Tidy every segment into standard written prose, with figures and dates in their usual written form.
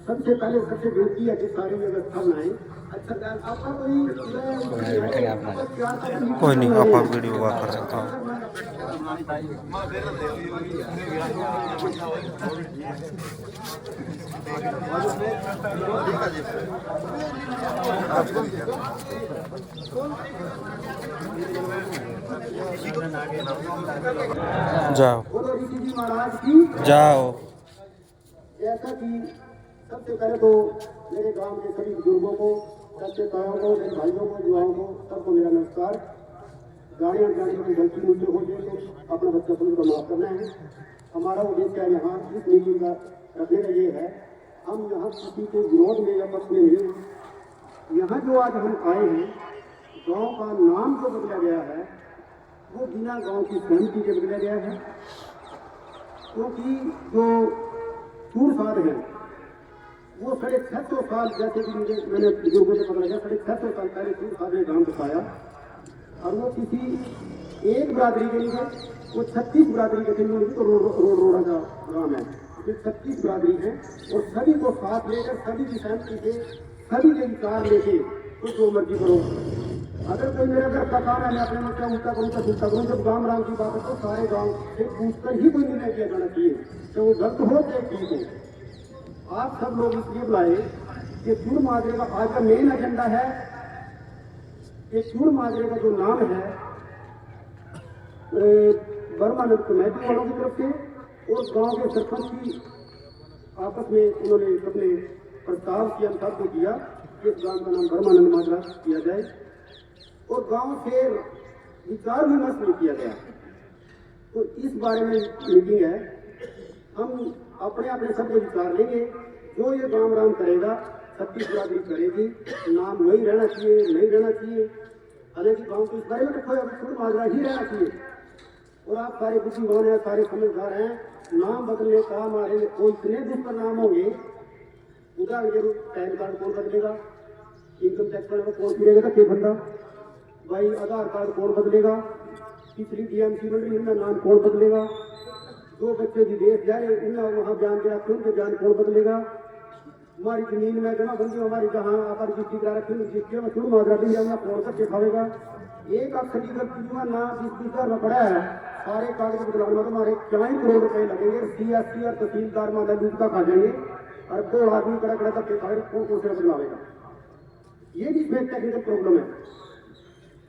सबसे पहले सबसे बेनती है कि सारी व्यवस्था बनाए। अच्छा आपका कोई नहीं, आप वीडियो बात कर सकता हूँ। जाओ महाराज की जाओ। जैसा कि सबसे पहले तो मेरे गांव के सभी बुजुर्गों को, सबसे ताओं को, मेरे भाइयों को, युवाओं को, सबको मेरा नमस्कार। गाड़ियाँ जाने की गलती मुझसे हो जाए तो अपना बच्चा को माफ करना है। हमारा उद्देश्य यहाँ इस मीटिंग का रखने का ये है, हम यहाँ किसी के विरोध में या पक्ष में नहीं। यहाँ जो आज हम आए हैं, गांव का नाम जो बदला गया है वो बिना गांव की सहमति के बदला गया है, क्योंकि जो सूरसाद है वो 650 साल, जैसे कि मैंने बुजुर्गों से पता लगा, 650 साल पहले सूरसाद ने गांव बसाया और वो किसी एक बिरादरी के लिए, वो 36 बिरादरी के थे, तो रोड़ा का गांव है, 36 बिरादरी है और सभी को साथ लेकर, सभी की सहमति से, सभी के विचार लेके तो जो मर्जी करो। अगर कोई मेरा घर का काम है, मैं अपने मुद्दा उल्टा करूँ तो सुनता करूँ, जब गांव राम की बात है तो सारे गांव से पूछकर ही कोई निर्णय किया जाना चाहिए, तो वो गलत हो चाहे ठीक हो। आप सब लोग इसलिए बुलाए कि चूड़ माजरे का आज का मेन एजेंडा है कि चूड़ माजरे का जो नाम है बर्मानंद कमेटी वालों की तरफ से और गांव के सरपंच की आपस में उन्होंने अपने प्रस्ताव के अनुसार को दिया कि इस गांव का नाम बर्मानंद माजरा किया जाए और गांव से विचार विमर्श नहीं किया गया। तो इस बारे में मीटिंग है, हम अपने अपने सब विचार लेंगे। जो ये गांव राम करेगा, 36 बिरादरी करेगी, नाम वही रहना चाहिए, नहीं रहना चाहिए। हालांकि गांव को इस बारे में रखो, अभी चूड़ माजरा ही रहना चाहिए। और आप सारे बुद्धिमान हैं, सारे समझदार हैं, नाम बदलने का हमारे में कोई इतने दुष्परिणाम होंगे। उदाहरण के रूप पैन कार्ड कौन बदलेगा, इनकम टैक्स वाले को कौन फिरेगा, तो बंदा भाई आधार कार्ड कौन बदलेगा, पिछली टीएमसी मंडली इनका नाम कौन बदलेगा, दो बच्चे विदेश जा रहे इनका वहाँ बयान दिया उनके बयान कौन बदलेगा, हमारी जमीन में जमाबंदी हमारी जहाँ आकर जिसकी करा रखी जिसके में शुरू माजरा भी जाऊंगा कौन करके खाएगा। एक अक्षर की गलती ना जिस हजार में पड़ा है, सारे कागज बदलाने में हमारे 4 करोड़ रुपए लगेंगे। CSC और तहसीलदार मादा दूध का खा जाएंगे और 2 आदमी कड़ा कड़ा तक खाए कौन से बदलावेगा। ये भी टेक्निकल प्रॉब्लम है।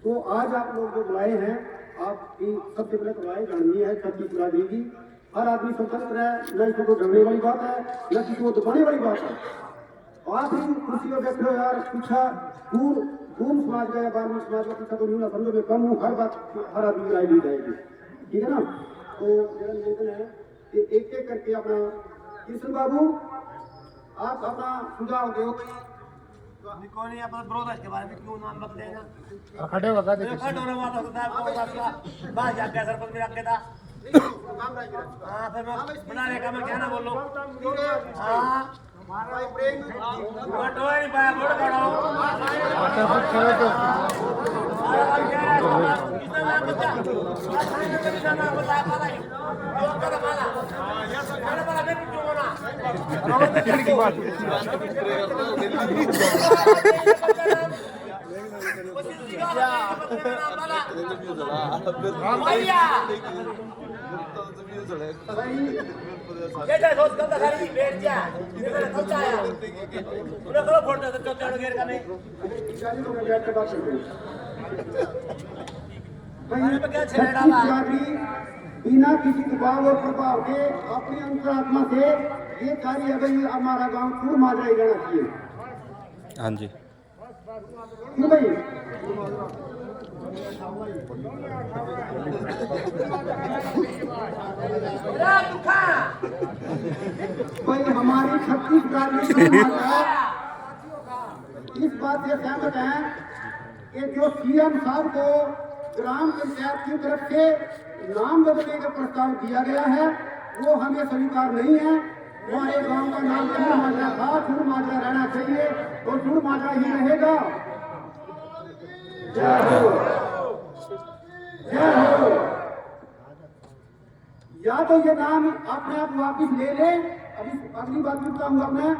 तो आज आप लोग जो बुलाए हैं, आपकी सबसे पहले तो राय जाननी है 36 बिरादरी की। हर आदमी स्वतंत्र है, न किसी को डरने वाली बात है, न किसी को दबाने वाली बात है। आप ही कुर्सी पर बैठे हो यार, पीछा दूर समाज का या 12वीं समाज का पीछा तो नहीं ना समझो, मैं कम हूँ, हर बात हर आदमी की राय ली जाएगी, ठीक है ना। तो मेरा निवेदन है कि एक एक करके अपना, कृष्ण बाबू आप अपना सुझाव दो। कौन है अपना विरोध के बारे में क्यों नाम बदलेगा? खड़े होगा खड़े होने वाला होता है, बात जाके सरपंच में रखे था। हाँ फिर बनाने का मैं क्या ना बोलो। हाँ नहीं पाया बोल करो। जैसा सोच कर तो खाली बैठ जा, ये मैंने सोचाया उन्हें करो फोड़ दे तो चढ़ गिर का नहीं भाई पे क्या छेड़ा डाला बिना किसी दबाव और प्रभाव के अपनी अंतरात्मा से ये कार्य है भाई हमारा गांव चूड़ माजरा ही रहना चाहिए। हाँ जी क्यों भाई भाई हमारी 36 बिरादरी इस बात से सहमत है कि जो सीएम साहब को ग्राम पंचायत की तरफ से नाम बदलने का प्रस्ताव दिया गया है वो हमें स्वीकार नहीं है। हमारे गांव का नाम चूड़ माजरा था, चूड़ माजरा रहना चाहिए और चूड़ माजरा ही रहेगा। जय हो जय हो। या तो ये नाम अपने आप वापिस ले ले अभी अगली बात भी बताऊंगा मैं,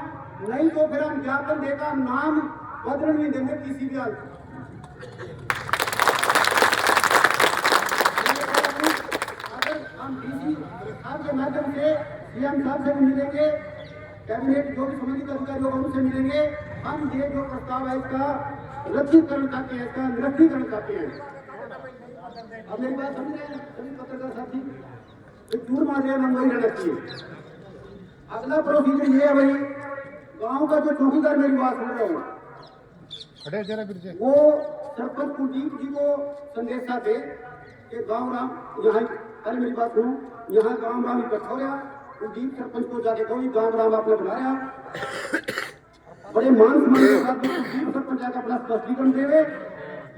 नहीं तो फिर हम ज्ञापन देकर नाम बदल नहीं देंगे किसी भी हाल अगर हम डीसी साहब के माध्यम से सीएम साहब से मिलेंगे, कैबिनेट जो भी संबंधित अधिकारी होगा उनसे मिलेंगे, हम ये जो प्रस्ताव है इसका रद्दीकरण चाहते हैं, इसका निरस्तीकरण चाहते हैं। अब मेरी बात समझ रहे हैं सभी पत्रकार साथी, झूठ मार रहे हम वही रहना चाहिए। अगला प्रोसीजर ये है भाई, गांव का जो चौकीदार मेरी बात सुन रहे हो वो सरपंच कुलदीप जी को संदेशा दे कि गांव राम यहाँ, अरे मेरी बात सुनो, यहाँ गांव राम इकट्ठा हो रहा, कुलदीप सरपंच को जाके कहो गांव राम आपने बुला रहा, बड़े मान सम्मान के साथ कुलदीप सरपंच जाकर अपना स्पष्टीकरण देवे,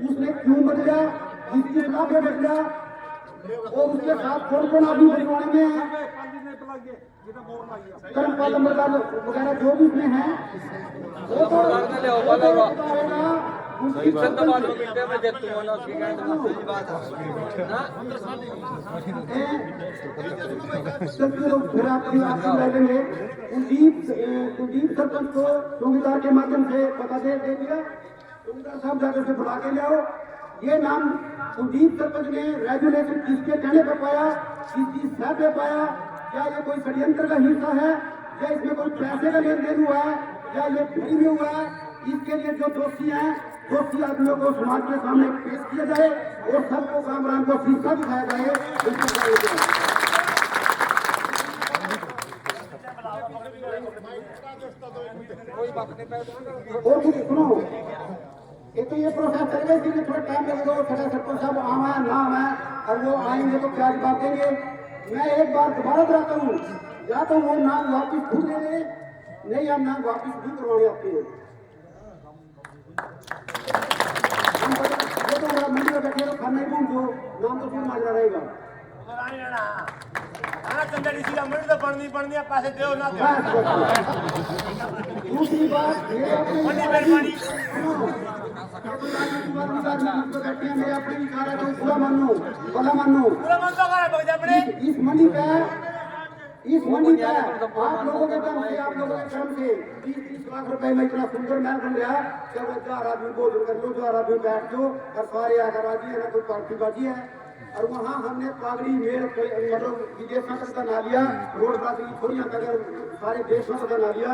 उसने क्यों बदला, किसके खिलाफ है बदला, और उसके साथ कौन कौन आदमी बदलवाने में है, कर्मपाल नंबरदार वगैरह जो भी उसमें है वो तो कुलदीप सरपंच को चौकीदार के माध्यम से पता दे दिया, चौकीदार साहब जाकर से बुला के ले आओ। ये नाम कुलदीप सरपंच ने रेजुलेशन किसके कहने पर पाया, किसकी सह पे पाया, क्या ये कोई षड्यंत्र का हिस्सा है, या इसमें कोई पैसे का लेन देन हुआ है, या ये फ्री में हुआ है, इसके लिए जो दोषी हैं दोषी आदमियों को समाज के सामने पेश किया जाए और सबको काम राम को शीशा दिखाया जाए। और कुछ सुनो, एक तो ये प्रोसेस चलेगा, इसलिए थोड़ा टाइम लगेगा, छठा सरपंच साहब आवा है ना है, और वो आएंगे तो क्या बात देंगे। मैं एक बार दोबारा कराता हूँ, या तो वो नाम वापिस खुद ले ले, नहीं हम नाम वापिस भी करवाने आते हैं। मंडी में बैठे खाना ही जो नाम तो फिर माजरा रहेगा। दूसरी बात बैठे हैं, मेरे अपने विचार है तो पूरा मानो, भला मानो। इस मंडी का आप लोगों के दम से, आप लोगों के कर्म से 30-30 लाख रुपए में इतना सुंदर महल बन गया कि वो 4 आदमी भोजन कर लो, 4 आदमी बैठ दो और सारे आकर बाजी है ना, कोई पार्टी बाजी है। और वहाँ हमने पागड़ी मेल मतलब विदेश में तक बना लिया, रोड बाजी थोड़ी यहाँ तक सारे देश में बना लिया।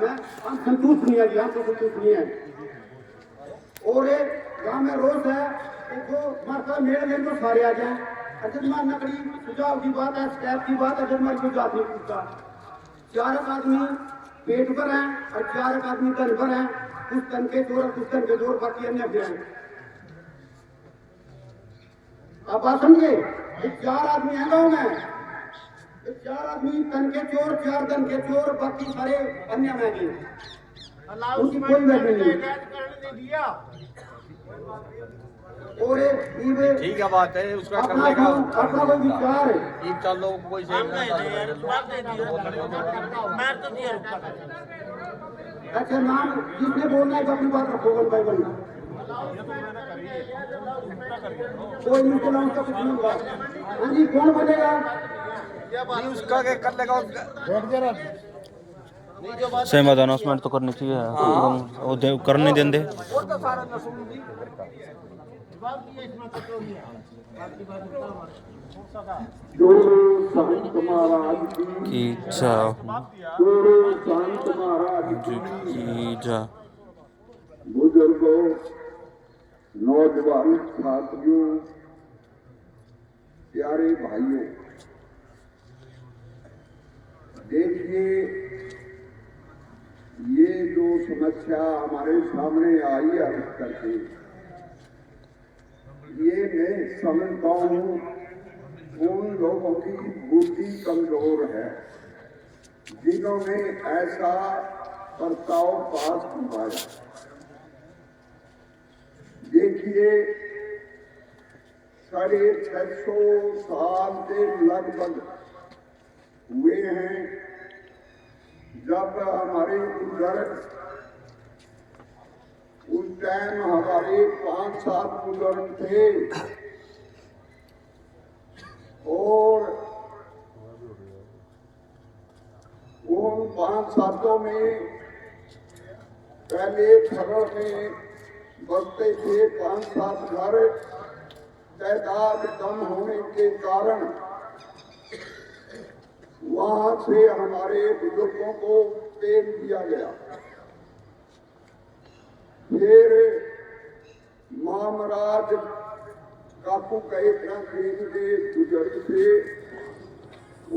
मैं हम संतुष्ट नहीं है, हम तो संतुष्ट नहीं है। और एक गाँव में रोज है तो मार्का मेल लेन तो सारे आ जाए। अजय कुमार नकड़ी सुझाव की बात है, स्टैप की बात, अजय कुमार कोई बात नहीं पूछता। 4 आदमी पेट पर हैं और 4 आदमी तन पर हैं, कुछ तन के जोर और कुछ तन के जोर, बाकी अन्य फिर हैं। आप बात समझे, 4 आदमी हैं गाँव में, 4 आदमी तन के चोर, 4 तन के चोर, बाकी सारे अन्य में भी उनकी कोई वैल्यू नहीं। और ठीक है बात है, उसका कर अपना लेगा अपना कोई विचार है, ठीक चल लो कोई सही अच्छा नाम जिसने बोलना है तो अपनी बात रखो भाई बन, कोई मुझे नाम का कुछ नहीं होगा। हाँ जी कौन बोलेगा, उसका के कर लेगा सहमत अनाउंसमेंट तो करनी चाहिए, वो करने देंगे। संत महाराज की इच्छा संत महाराज की जा बुजुर्गों, नौजवान छात्रों, प्यारे भाइयों, देखिए ये जो समस्या हमारे सामने आई है करके, ये मैं समझता हूँ उन लोगों की बुद्धि कमजोर है जिन्होंने ऐसा प्रस्ताव पास करवाया। देखिए 650 साल के लगभग हुए हैं जब हमारे बुजुर्ग, उस टाइम हमारे 5-7 बुजुर्ग थे और उन 5 सालों में पहले फरवरी में बसते थे 5-7 घर, तादाद कम होने के कारण वहां से हमारे बुजुर्गों को पेश दिया गया। फिर महाराज काकू कई तरह के बुजुर्ग थे,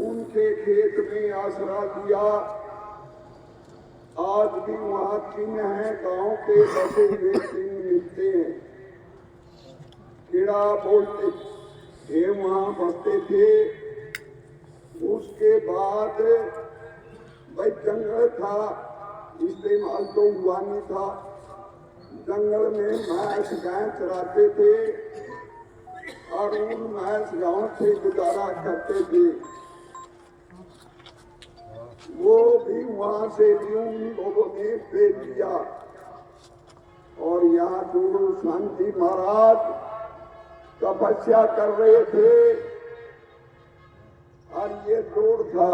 उनके खेत में आसरा दिया। आज भी वहाँ 3 हैं, गांव के बसे हुए 3 मिलते हैं। कीड़ा बोलते थे, वहाँ बसते थे। उसके बाद भाई जंगल था, इस्तेमाल तो हुआ नहीं था। जंगल में भैंस गाय चराते थे और उन भैंस गांव से गुजारा करते थे। वो भी वहां से भी उन लोगों ने भेज दिया और यहाँ गुरु शांति महाराज तपस्या कर रहे थे और ये जोड़ था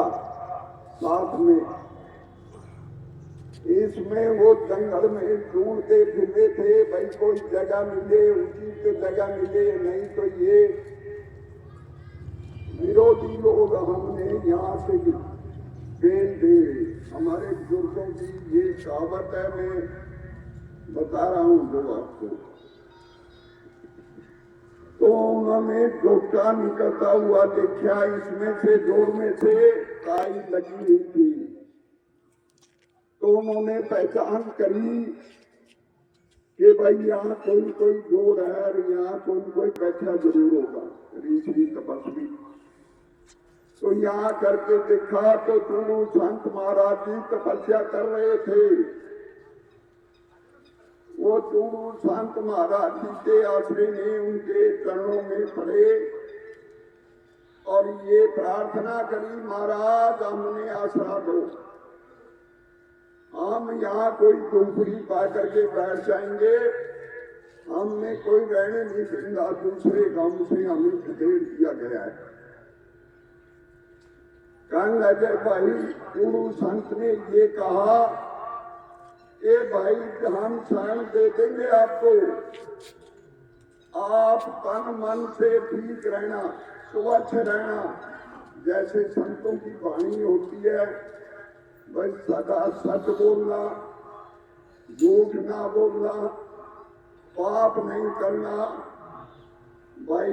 साथ में। इसमें वो जंगल में ढूंढते फिरते थे, भाई कोई जगह मिले, उचित जगह मिले, नहीं तो ये विरोधी लोग हमने यहाँ से फेल दे। हमारे बुजुर्गों की ये कहावत है, मैं बता रहा हूँ जो आपको। तो उन्होंने डोका निकलता हुआ देखा, इसमें से जोड़ में से काई लगी हुई थी। तो उन्होंने पहचान करी कि भाई यहाँ कोई जोड़ है और यहाँ कोई बैठा जरूर होगा, ऋषि तपस्वी। तो यहाँ करके देखा तो दोनों संत महाराज जी तपस्या कर रहे थे। वो दोनों संत महाराज जी के आश्रय में उनके चरणों में पड़े और ये प्रार्थना करी, महाराज हमने आसरा दो, हम यहाँ कोई झोपड़ी पा करके बैठ जाएंगे, हमें कोई रहने नहीं देगा, दूसरे गांव से हमें खदेड़ दिया गया है। कहने लगे भाई, गुरु संत ने ये कहा कि भाई हम शरण दे देंगे आपको, आप तन मन से ठीक रहना, स्वच्छ रहना, जैसे संतों की वाणी होती है, भाई सदा सच बोलना, झूठ ना बोलना, पाप नहीं करना, भाई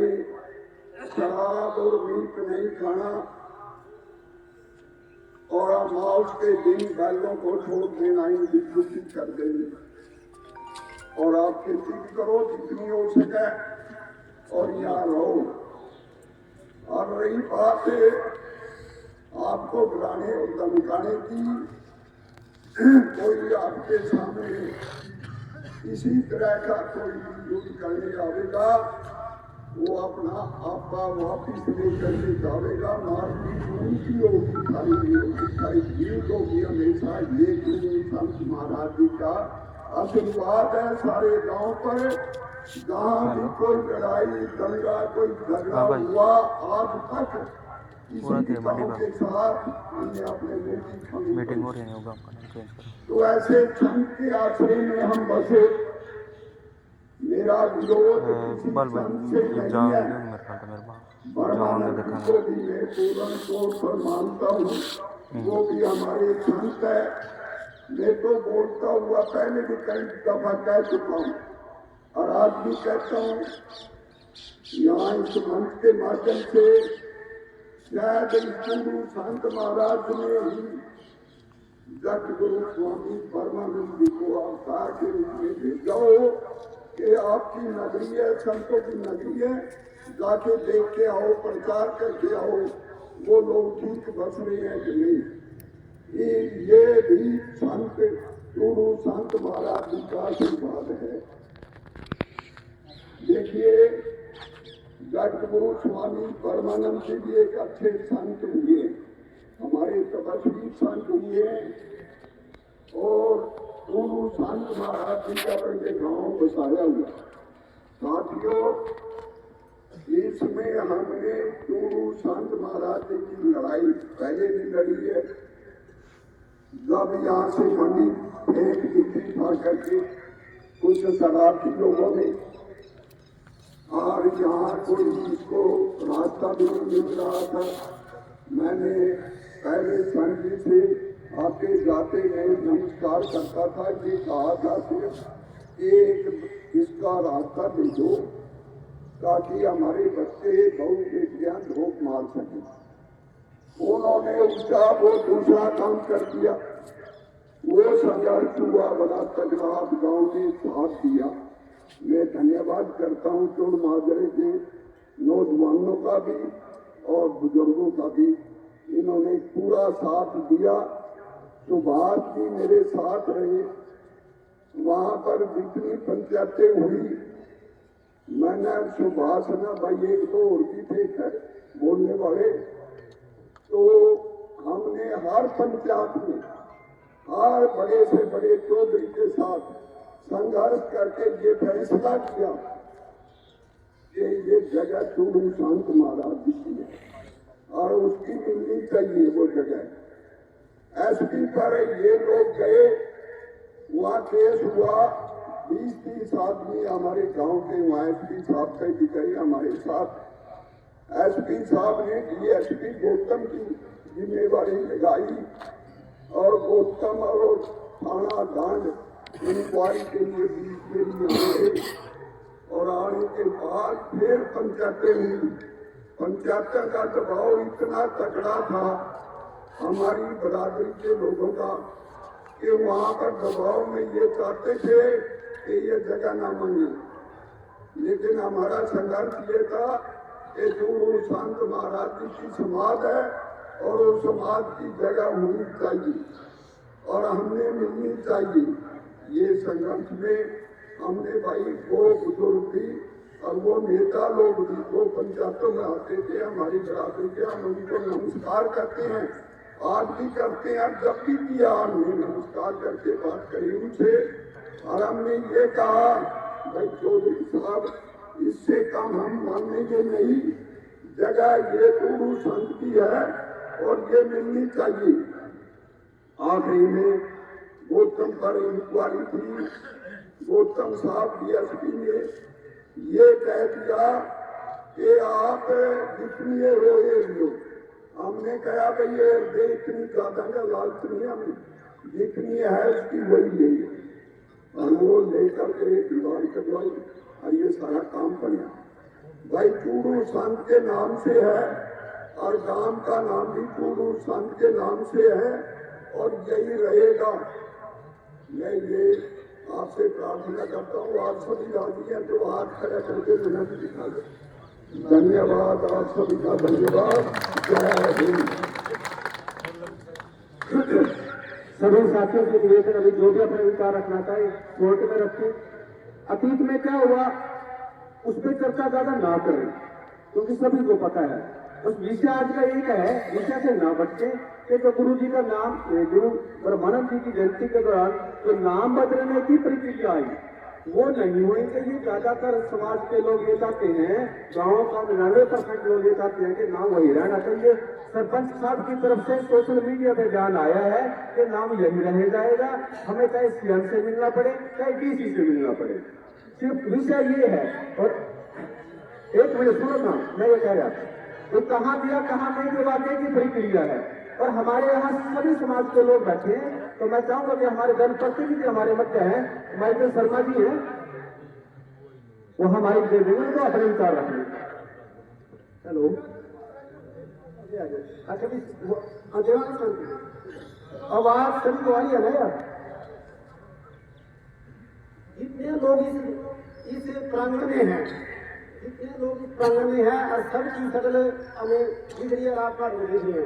शराब और मीट नहीं खाना, और अमावस के दिन बैलों को छोड़ देना, इनकी छुट्टी कर देनी। और आप खेती करो जितनी हो सके और यहाँ रहो। और रही बात है आपको डराने और धमकाने की, कोई आपके सामने इसी तरह का कोई युद्ध करने आवेगा, वो अपना आपका वापिस लेकर के जाएगा, मारपीट उनकी होगी, सारी जीत होगी हमेशा। ये गुरु संत महाराज जी का आशीर्वाद है सारे गांव पर। जहाँ भी कोई लड़ाई दंगा कोई झगड़ा हुआ आज तक किसी गांव के साथ हमने अपने मीटिंग हो रही है होगा। तो ऐसे संत के आश्रय में हम बसे। मेरा विरोध संत से नहीं है, ब्रह्मानंद को भी मैं पूर्ण तौर पर मानता हूँ, वो भी हमारे संत है। मैं तो बोलता हुआ पहले भी कई दफा कह चुका हूँ और आज भी कहता हूँ, यहाँ इस मंच के माध्यम से शायद गुरु संत महाराज ने ही जगत गुरु स्वामी परमानंद जी को अवतार के रूप में भेजा हो कि आपकी नगरी है, संतों की नगरी है, जाके देख के आओ, प्रचार करके आओ, वो लोग ठीक बस रहे हैं कि नहीं। ये भी संत गुरु संत महाराज जी का आशीर्वाद है। देखिए जगत गुरु स्वामी परमानंद जी भी एक अच्छे संत हुए, हमारे तपस्वी संत हुए, और गुरु संत महाराज जी का अपने गांव बसाया हुआ। साथियों, इसमें हमने गुरु संत महाराज जी की लड़ाई पहले भी लड़ी है जब यहाँ से मंडी फेंक दी थी भर करके कुछ शरारती लोगों ने, और यहाँ कोई इसको रास्ता भी नहीं मिल रहा था। मैंने पहले संत जी से आते जाते मैं नमस्कार करता था कि कहा था सिर्फ एक इसका रास्ता दे दो ताकि हमारे बच्चे बहुत विज्ञान धोख मार सके। उन्होंने उसका वो दूसरा काम कर दिया। वो संघर्ष हुआ, बड़ा तगड़ा गांव ने साथ दिया। मैं धन्यवाद करता हूँ चोर माजरे के नौजवानों का भी और बुजुर्गों का भी, इन्होंने पूरा साथ दिया। सुभाष जी मेरे साथ रहे। वहां पर जितनी पंचायतें हुई, मैंने सुभाष ना भाई एक तो और भी थे बोलने वाले, तो हमने हर पंचायत में हर बड़े से बड़े चौधरी के साथ संघर्ष करके ये फैसला किया कि ये जगह चूड़ू संत महाराज जी की है और उसकी मिलनी चाहिए वो जगह। एसपी पर ये लोग गए, वहाँ केस हुआ। 20-30 आदमी हमारे गांव के वहाँ एसपी साहब के भी गए हमारे साथ। एसपी साहब ने डीएसपी गौतम की जिम्मेवारी लगाई और गौतम और थाना डांड इंक्वायरी के लिए और आने के बाद फिर पंचायतें हुई। पंचायत का दबाव इतना तगड़ा था हमारी बरादरी के लोगों का कि वहाँ पर दबाव में ये चाहते थे कि ये जगह ना मांगे, लेकिन हमारा संघर्ष ये था कि जो संत महाराज जी की समाज है और उस समाज की जगह होनी चाहिए और हमने मिलनी चाहिए। ये संघर्ष में हमने भाई वो बुजुर्ग भी और वो नेता लोग भी वो पंचायतों में आते थे हमारी बरादरी के, हम उनको नमस्कार करते हैं, आज भी करते हैं। जब भी किया हमने नमस्कार करके बात करी उनसे और हमने ये कहा भाई चौधरी साहब इससे कम हम मानेंगे नहीं, जगह ये गुरु संत की है और ये मिलनी चाहिए। आखिरी में गौतम पर इंक्वायरी थी। गौतम साहब डीएसपी ने ये कह दिया कि आप जितनी हो ये लो। हमने कहा भाई ये इतनी ज्यादा का लालच नहीं, हमें जितनी है उसकी वही ले और वो लेकर के दीवार करवाई और ये सारा काम बना। भाई चूड़ू संत के नाम से है और गांव का नाम भी चूड़ू संत के नाम से है और यही रहेगा। मैं ये आपसे प्रार्थना करता हूँ, आप सभी राजी हैं तो हाथ खड़ा करके मैंने भी दिखा दे। धन्यवाद, आप सभी का धन्यवाद। जय हिंद। सभी साथियों से निवेदन, अभी जो भी अपने विचार रखना चाहे कोर्ट में रखें। अतीत में क्या हुआ उस पर चर्चा ज्यादा ना करें क्योंकि सभी को पता है। बस विषय आज का एक है, विषय से ना बचके कि जो गुरु जी का नाम, गुरु ब्रह्मानंद जी की जयंती के दौरान जो नाम बदलने की प्रक्रिया आई वो नहीं होनी चाहिए। ज्यादातर समाज के लोग ये चाहते हैं, गाँव का 99% लोग ये चाहते हैं कि नाम वही रहना चाहिए। सरपंच साहब की तरफ से सोशल मीडिया पे बयान आया है कि नाम यही रह जाएगा, हमें चाहे सीएम से मिलना पड़े चाहे डीसी से मिलना पड़े। सिर्फ विषय ये है। और एक मिनट सुनो ना, मैं ये कह रहा तो कहाँ दिया कहाँ नहीं के वाकई की प्रक्रिया है। और हमारे यहाँ सभी समाज के लोग बैठे हैं तो मैं चाहूंगा कि हमारे जनप्रतिनिधि हमारे मध्य हैं, हमारे जो शर्मा जी हैं वो हमारी दे देंगे तो अपने विचार रखें। हेलो, अच्छा आवाज सभी को आई है ना यार। जितने लोग इस प्रांगण में हैं, जितने लोग इस प्रांगण में हैं और सबकी सकल हमें बिगड़ी और आपका निर्देश है,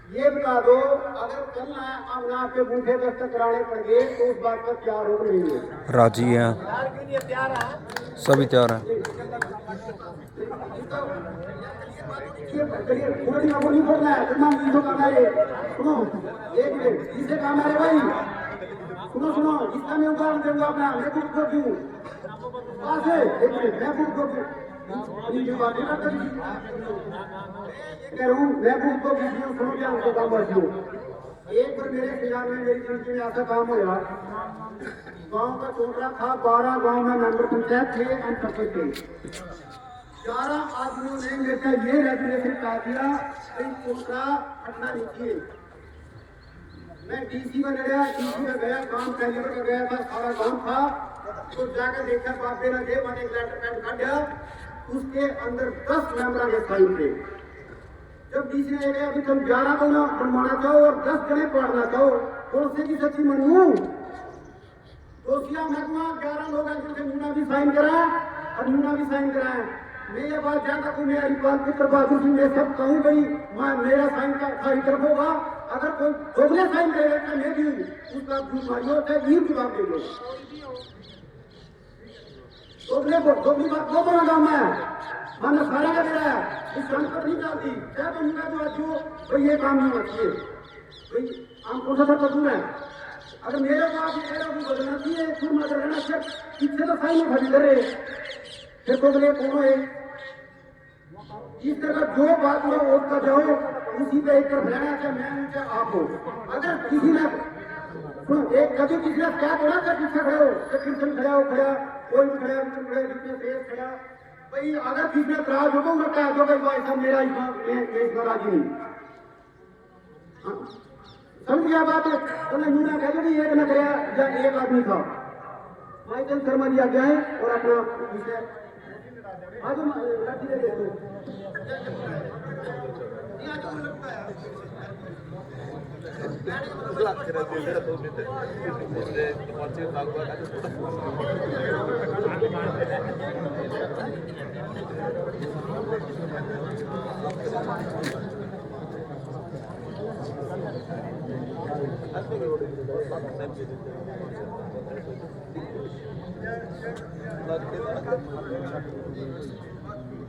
ये बता दो अगर कल हम आपके बूढ़े दस्तक कराने पड़ गए तो उस बात का क्या रोक नहीं है। राजी हैं, सभी तैयार हैं। नहीं करना है, सुनो एक मिनट, जिससे काम है भाई, सुनो जिसका मैं उदाहरण दूंगा अपना, मैं खुद को दूं एक मिनट, मैं खुद को अपनी जो बातें ना करी कह रहा हूँ मैं भी उनको वीडियो सुनो क्या उनको काम वासियों एक बार मेरे खिलाफ में मेरी जिंदगी में ऐसा काम होया गांव का टोटला था 12 गांव में मेंबर पंचायत थे एंड सरपंच थे 11 आदमियों ने मेरे का ये रेजुलेशन कहा दिया कि टोटला हटना नहीं चाहिए। मैं डीसी में गया काम पहले में गया था सारा काम था तो जाकर देखा बापे ने दे मैंने एक लेटर पैड काटा उसके अंदर 10 मेंबर के साइन थे। जब डीसी ने कहा अभी तुम 11 को ना बनवाना चाहो और 10 जने पढ़ना चाहो कौन से की सच्ची मनू दोषिया महकमा 11 लोग हैं जिनसे मीना भी साइन करा और मीना भी साइन कराए। मैं ये बात जानता हूँ मेरी बात फिक्र बहादुर सिंह मैं सब कहूँ भाई मैं मेरा साइन का सारी तरफ होगा अगर कोई दोगले साइन करेगा तो मैं भी उसका झूठ मारियो चाहे वीर जवाब दे दो दोगली बात दो बना गाँव में मैंने सारा का दिया इस काम पर नहीं डालती चाहे तो उनका जो अच्छी हो भाई ये काम नहीं होना चाहिए भाई हम कौन सा कसूर है अगर मेरे को आप कह रहे हो बदलना चाहिए फिर मत रहना फिर पीछे तो साइन में खड़ी करे फिर दोगले कौन है इस तरह जो बात में वोट कर जाओ उसी पे एक तरफ रहना चाहे मैं हूं चाहे आप हो अगर किसी ने एक कभी किसी ने क्या बोला कर पीछे खड़े हो कीर्तन खड़ा हो खड़ा कोई भी खड़ा जितने तेज खड़ा भाई अगर किसी ने एतराज होगा उन्हें कह दो भाई साहब मेरा इसमें राजी नहीं समझ गया बात उन्हें यूना कह दो कि एक न कराया या एक आदमी था माइकल शर्मा जी आ गए और अपना विषय आज लाठी दे दो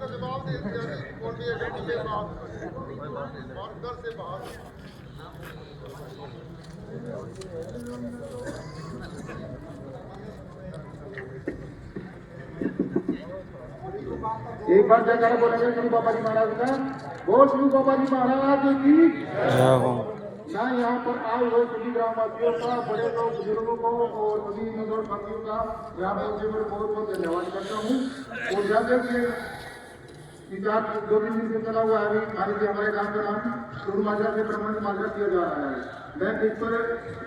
जवाब दे दिया और भी रेडी के बाद और घर से बाहर एक बार जयकारा बोलेंगे गुरु बाबा जी महाराज का बोल गुरु बाबा जी महाराज की मैं यहाँ पर आए हुए सभी ग्रामवासियों का बड़े लोग बुजुर्गों को और सभी नजर साथियों का यहाँ पर मैं बहुत बहुत धन्यवाद करता हूँ और जैसे कि 2-3 दिन से चला हुआ है अभी हमारे गांव का नाम गुरु माजरा से प्रमाणित माजरा किया जा रहा है। मैं इस पर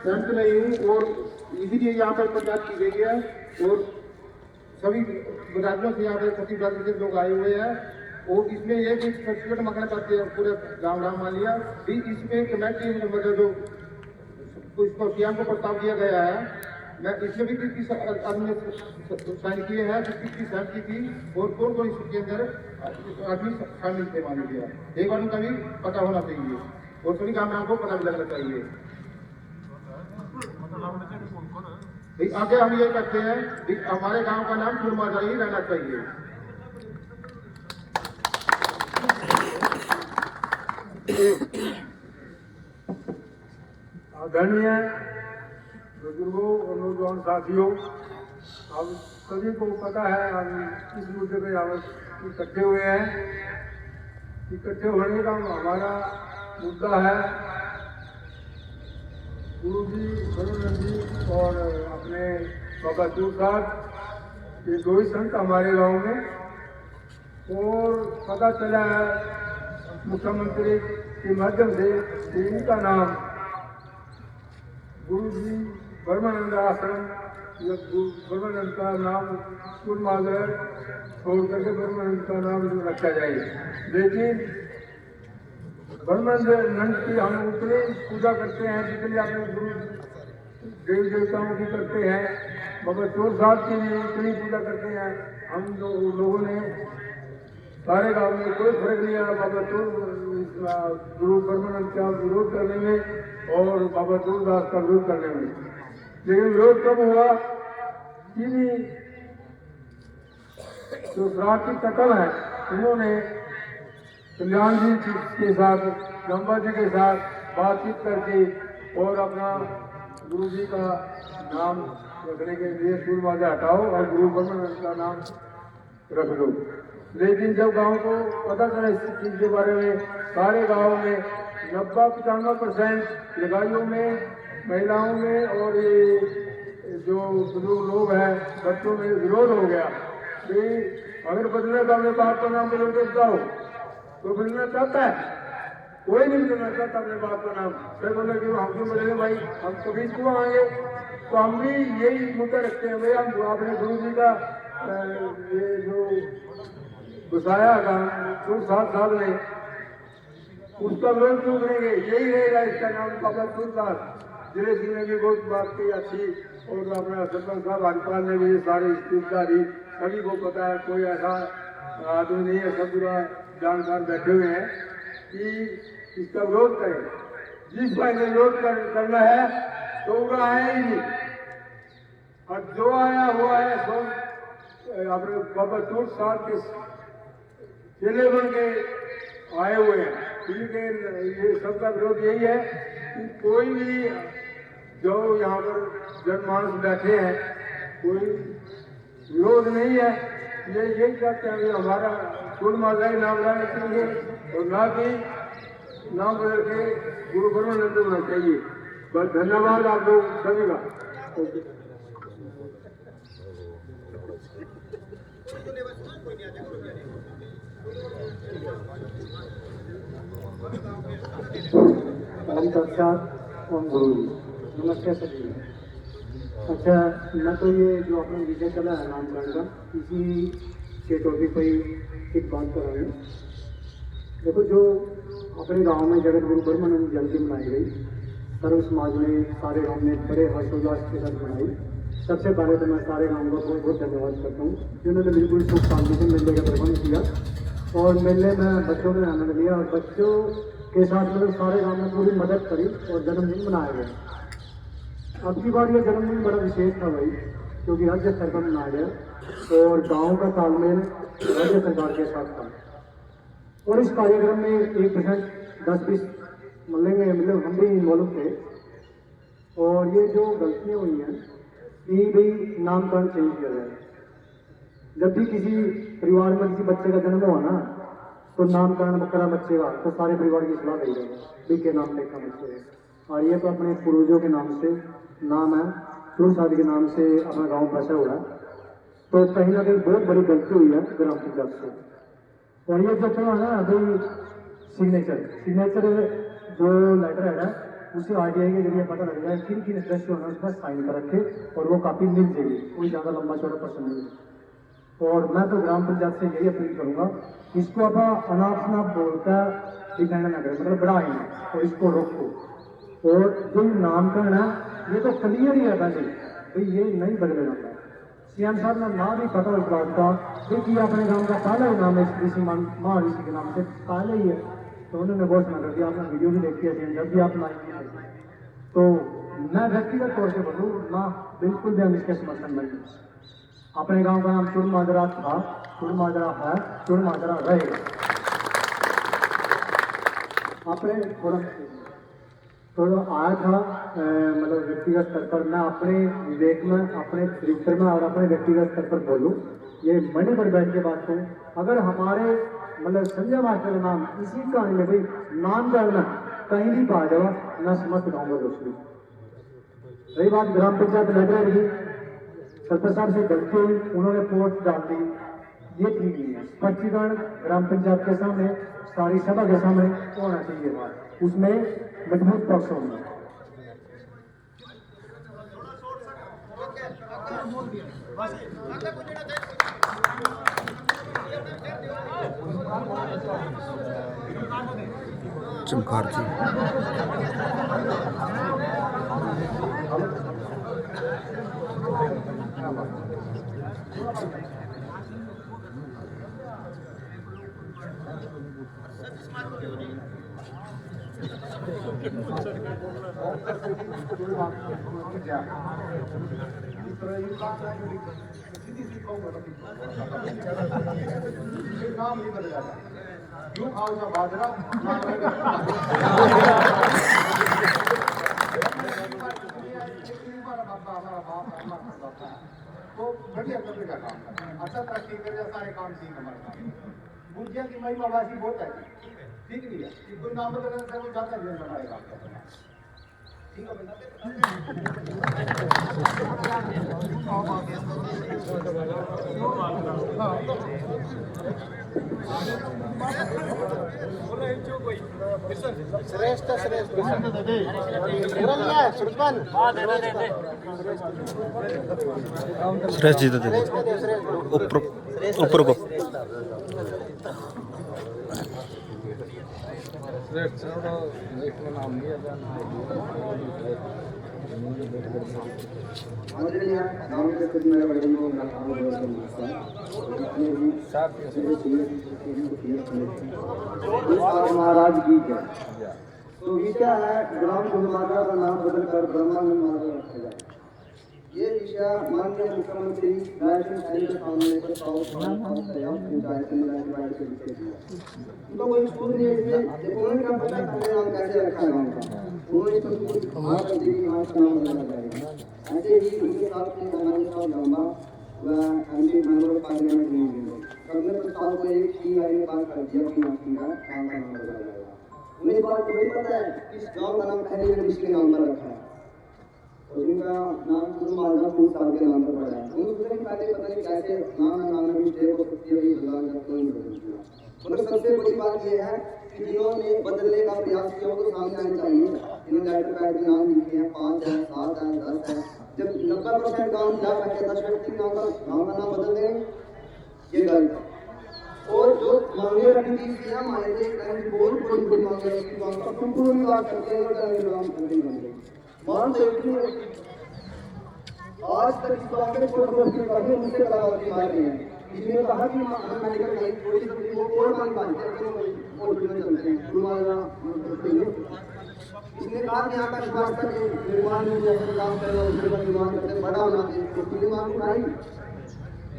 सहमत नहीं हूँ और इसीलिए यहाँ पर प्रचार की गई है और सभी राज्यों से यहाँ पर सचिव राज्य से लोग आए हुए हैं और इसमें ये भी सर्टिफिकेट मांगना चाहते हैं पूरे गाँव मान लिया भी इसमें कमेटी मतलब जो इसको सीएम को प्रस्ताव दिया गया है मैं इसमें भी किस आदमी साइन किए हैं किसकी सहमति की और कौन कौन इसके अंदर आदमी शामिल थे मान लीजिए एक बार उनका भी पता होना चाहिए और सभी गाँव को पता भी लगना चाहिए। आगे हम ये कहते हैं कि हमारे गांव का नाम चूरमाजरा ही रहना चाहिए। आदरणीय बुजुर्गों और नौजवान साथियों अब सभी को पता है हम इस मुद्दे पे इकट्ठे हुए हैं। इकट्ठे होने का हमारा मुद्दा है गुरु जी गुरुनंद जी और अपने बाबा चूर साहब ये 2 ही संत हमारे गांव में और पता चला है मुख्यमंत्री के माध्यम से कि इनका नाम गुरु जी ब्रह्मानंद आश्रम या ब्रह्मानंद का नाम चूरमाजरा छोड़ करके ब्रह्मानंद का नाम रखा जाए। लेकिन ब्रह्मानंद की हम उतनी पूजा करते हैं जितनी अपने गुरु देवी देवताओं की करते हैं बाबा चोर साहब की भी उतनी पूजा करते हैं। हम लोगों ने सारे गाँव में कोई फर्क नहीं आया बाबा चोर गुरु ब्रह्मानंद का विरोध करने में और बाबा चोरदास का विरोध करने में। लेकिन विरोध कब हुआ कि जो प्राकृतिक कटल है उन्होंने कल्याण जी के साथ लंबा जी के साथ बातचीत करके और अपना गुरु जी का नाम रखने के लिए चूरमाजरा हटाओ और गुरु ब्रह्मानंद का नाम रख दो। लेकिन जब गांव को पता चला इस चीज के बारे में, सारे गांव में 90-95% लगाइयों में, महिलाओं में और ये जो बुजुर्ग लोग हैं बच्चों में विरोध हो गया कि अगर बदले तो अपने बाप का नाम बदल के बताओ, तो बदलना चाहता है, कोई नहीं बदलना चाहता अपने बाप का नाम। फिर बोले कि हम क्यों बदलेंगे भाई, हम कभी क्यों आएंगे। तो हम भी यही मुद्दा रखते हैं, भाई हम अपने गुरु जी का ये जो बसाया था 7 साल में, उसका विरोध क्यों करेंगे, यही रहेगा इसका नाम बाबा तुलसीदास। जिले सिंह ने भी बहुत बात की अच्छी, और अपना सरपंच साहब भाजपा ने भी सारी स्थिरता दी, सभी को पता है, कोई ऐसा आदमी नहीं है, सब पूरा जानकार बैठे हुए हैं कि इसका विरोध करें। जिस भाई ने विरोध करना है तो वो आया ही नहीं, और जो आया हुआ है सो अपने बाबा तुलसीदास के चेले बन के आए हुए हैं। क्योंकि ये सबका विरोध यही है कि कोई भी जो यहाँ पर जनमानस बैठे हैं, कोई विरोध नहीं है, ये यही चाहते हैं कि हमारा कुल माता ही नाम लाना चाहिए और ना कि नाम बदल के गुरु ब्रह्मानंद होना चाहिए। बस धन्यवाद आप लोग सभी का। ओम साक्षात ओम गुरु जी। नमस्ते सभी। अच्छा, मैं तो ये जो अपना विषय चला है नामकरण का, इसी के टॉपिक पर ही एक बात कर रहा हूँ। देखो, जो अपने गांव में जगत गुरु ब्रह्मानंद जयंती मनाई गई, सर्व समाज ने, सारे गांव में बड़े हर्षोल्लास के साथ मनाई। सबसे पहले तो मैं सारे गांव का बहुत बहुत धन्यवाद करता हूँ, जिन्होंने बिल्कुल सुख शांति से मेले का प्रबंध किया और मेले में बच्चों ने आनंद लिया और बच्चों के साथ मतलब सारे गांव में पूरी मदद करी और जन्मदिन मनाया गया। अब की बार ये जन्मदिन बड़ा विशेष था भाई, क्योंकि राज्य स्तर पर मनाया गया और गांव का तालमेल राज्य सरकार के साथ था। और इस कार्यक्रम में 1% 10-20 मिलेंगे, मतलब हम भी इन्वॉल्व थे। और ये जो गलतियाँ हुई हैं, ये भी नामकरण चेंज किया जाए। जब भी किसी परिवार में किसी बच्चे का जन्म हुआ ना, तो नामकरण करा बच्चे का, तो सारे परिवार की सलाह दी जाएगी भी के नाम देखा बच्चे। और ये तो अपने पूर्वजों के नाम से नाम है, तुलसीदास के नाम से अपना गांव बसा हुआ है, तो कहीं ना कहीं बहुत बड़ी गलती हुई है ग्राम पंचायत से। और ये जो चला है अभी सिग्नेचर जो लेटर है उसे RTI के जरिए पता लग जाए किन किन सदस्य होना, उसका साइन कर रखे और वो कापी मिल जाएगी, कोई ज़्यादा लंबा चौड़ा प्रश्न नहीं। और मैं तो ग्राम पंचायत से यही अपील करूँगा, इसको अब अनाप शनाप बोलकर दिखाना ना करें, मतलब बढ़ाएं और इसको रोको। और जो नामकरण है ये तो क्लियर ही है पहले, भाई ये नहीं बदले जाता। CM साहब ने नाम ही पता इस बात का, क्योंकि अपने गाँव का पहला ही नाम है ऋषि महाऋषि के नाम से पहले ही है, तो उन्होंने घोषणा कर दिया। आपने वीडियो भी देखी है, जब भी आप लाइव। तो मैं व्यक्तिगत तौर से बोलूँ ना, बिल्कुल भी हम इसके समर्थन में नहीं। अपने गांव का नाम चुड़माजरा था, चुड़माजरा है, चुड़माजरा रहेगा। अपने थोड़ा आया था मतलब व्यक्तिगत स्तर पर, मैं अपने विवेक में, अपने चरित्र में और अपने व्यक्तिगत स्तर पर बोलूँ, ये मणि पर बैठ के बात करूँ। अगर हमारे मतलब संजय मास्टर का नाम इसी कहानी में भाई नाम करना कहीं भी पा जाएगा, मैं समझ पाऊंगा दोस्तों। रही बात ग्राम पंचायत लाइब्रेरी की, सरपंच साहब से गलती हुई, उन्होंने पोस्ट डाल दी, ये ठीक नहीं है। स्पष्टीकरण ग्राम पंचायत के सामने, सारी सभा के सामने होना चाहिए, उसमें मजबूत पक्ष होंगे। चमकार जी नाम नहीं बदल जाता, यूं खाओ का बाजरा तो बढ़िया करने का काम, अच्छा तरक्की कर सारे काम ठीक हमारे बुझिया की महिमा वासी बहुत है ठीक है भैया कोई नाम बता कर वो जाता है बनाएगा ठीक है श्रेष्ठ सुल्तान श्रेष्ठ जी तो दे दे ऊपर ऊपर को आदरणीय गांव के कुछ मेरे बड़े लोगों का काम बहुत नमस्कार जितने भी महाराज जी के तो विषय है ग्राम गुरुमाता का नाम बदलकर ब्रह्मानंद महाराज रखा जाए ये विषय माननीय मुख्यमंत्री राजन सिंह के सामने प्रस्ताव तो कोई स्कूल ने इसमें उन्होंने का पता नाम कैसे रखा है गाँव का उन्होंने तो कुछ महाराज जी का नाम बदला जाएगा ऐसे ही उनके साथ में हमारे साथ लंबा व एमपी मेंबर ऑफ पार्लियामेंट नहीं होंगे सबने प्रस्ताव को एक ही आई ने बात कर दिया कि आपकी का काम का नाम बदला जाएगा उन्हें बात तो नहीं पता है कि इस गाँव का नाम खैरी ने इसके नाम पर रखा है और इनका नाम गुरु मालदा फूड साहब के नाम पर पड़ा है उनको दूसरे की बातें पता नहीं कैसे नाम में देव को सकती है भगवान का कोई नहीं बदल दिया मतलब सबसे बड़ी बात यह है कि जिन्होंने बदलने का प्रयास किया वो तो सामने आना चाहिए इन्होंने लेटर पैड में नाम लिखे हैं 5 है 7 है 10 है जब 90% गाँव जा सके 10 व्यक्ति गाँव का नाम बदल देंगे ये गलत है और जो मांगे रखी थी हम आए थे कहीं बहुत बड़ी मांगे रखी गाँव का संपूर्ण बात करते हैं गाँव बन गई मान तो आज तक इस गाँव के कभी मुझसे कलावती मार रही है इसने कहा कि हम मेडिकल नहीं थोड़ी सी वो और मान पाते हैं और में चलते हैं इसने कहा कि यहाँ का स्वास्थ्य के निर्माण में जैसे काम करना उसके बाद निर्माण करते बड़ा बनाते हैं तो पीले मांग भाई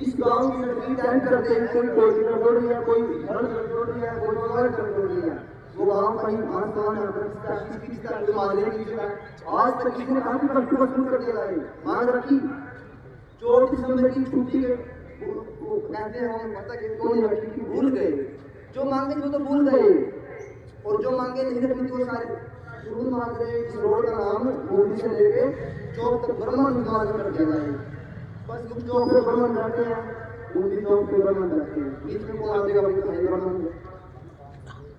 इस गाँव की लड़की टाइम करते हैं कोई कोर्टिनर रोड है कोई घर रोड है कोई मोबाइल रोड है वो गाँव कहीं आसमान आज तक किसी ने कहा कि वस्तु कर दिया है मांग रखी 24 नंबर की छुट्टी कहते हैं हम पता कि कौन लड़की की भूल गए जो मांगे वो तो भूल गए और जो मांगे नहीं थे वो सारे शुरू मांग रहे इस रोड का नाम मोदी से लेके चौक तक ब्रह्मन विभाग कर दिया जाए बस लोग चौक पे ब्रह्मन रहते हैं मोदी चौक पे ब्रह्मन रहते हैं बीच में कौन आएगा भाई ब्रह्मन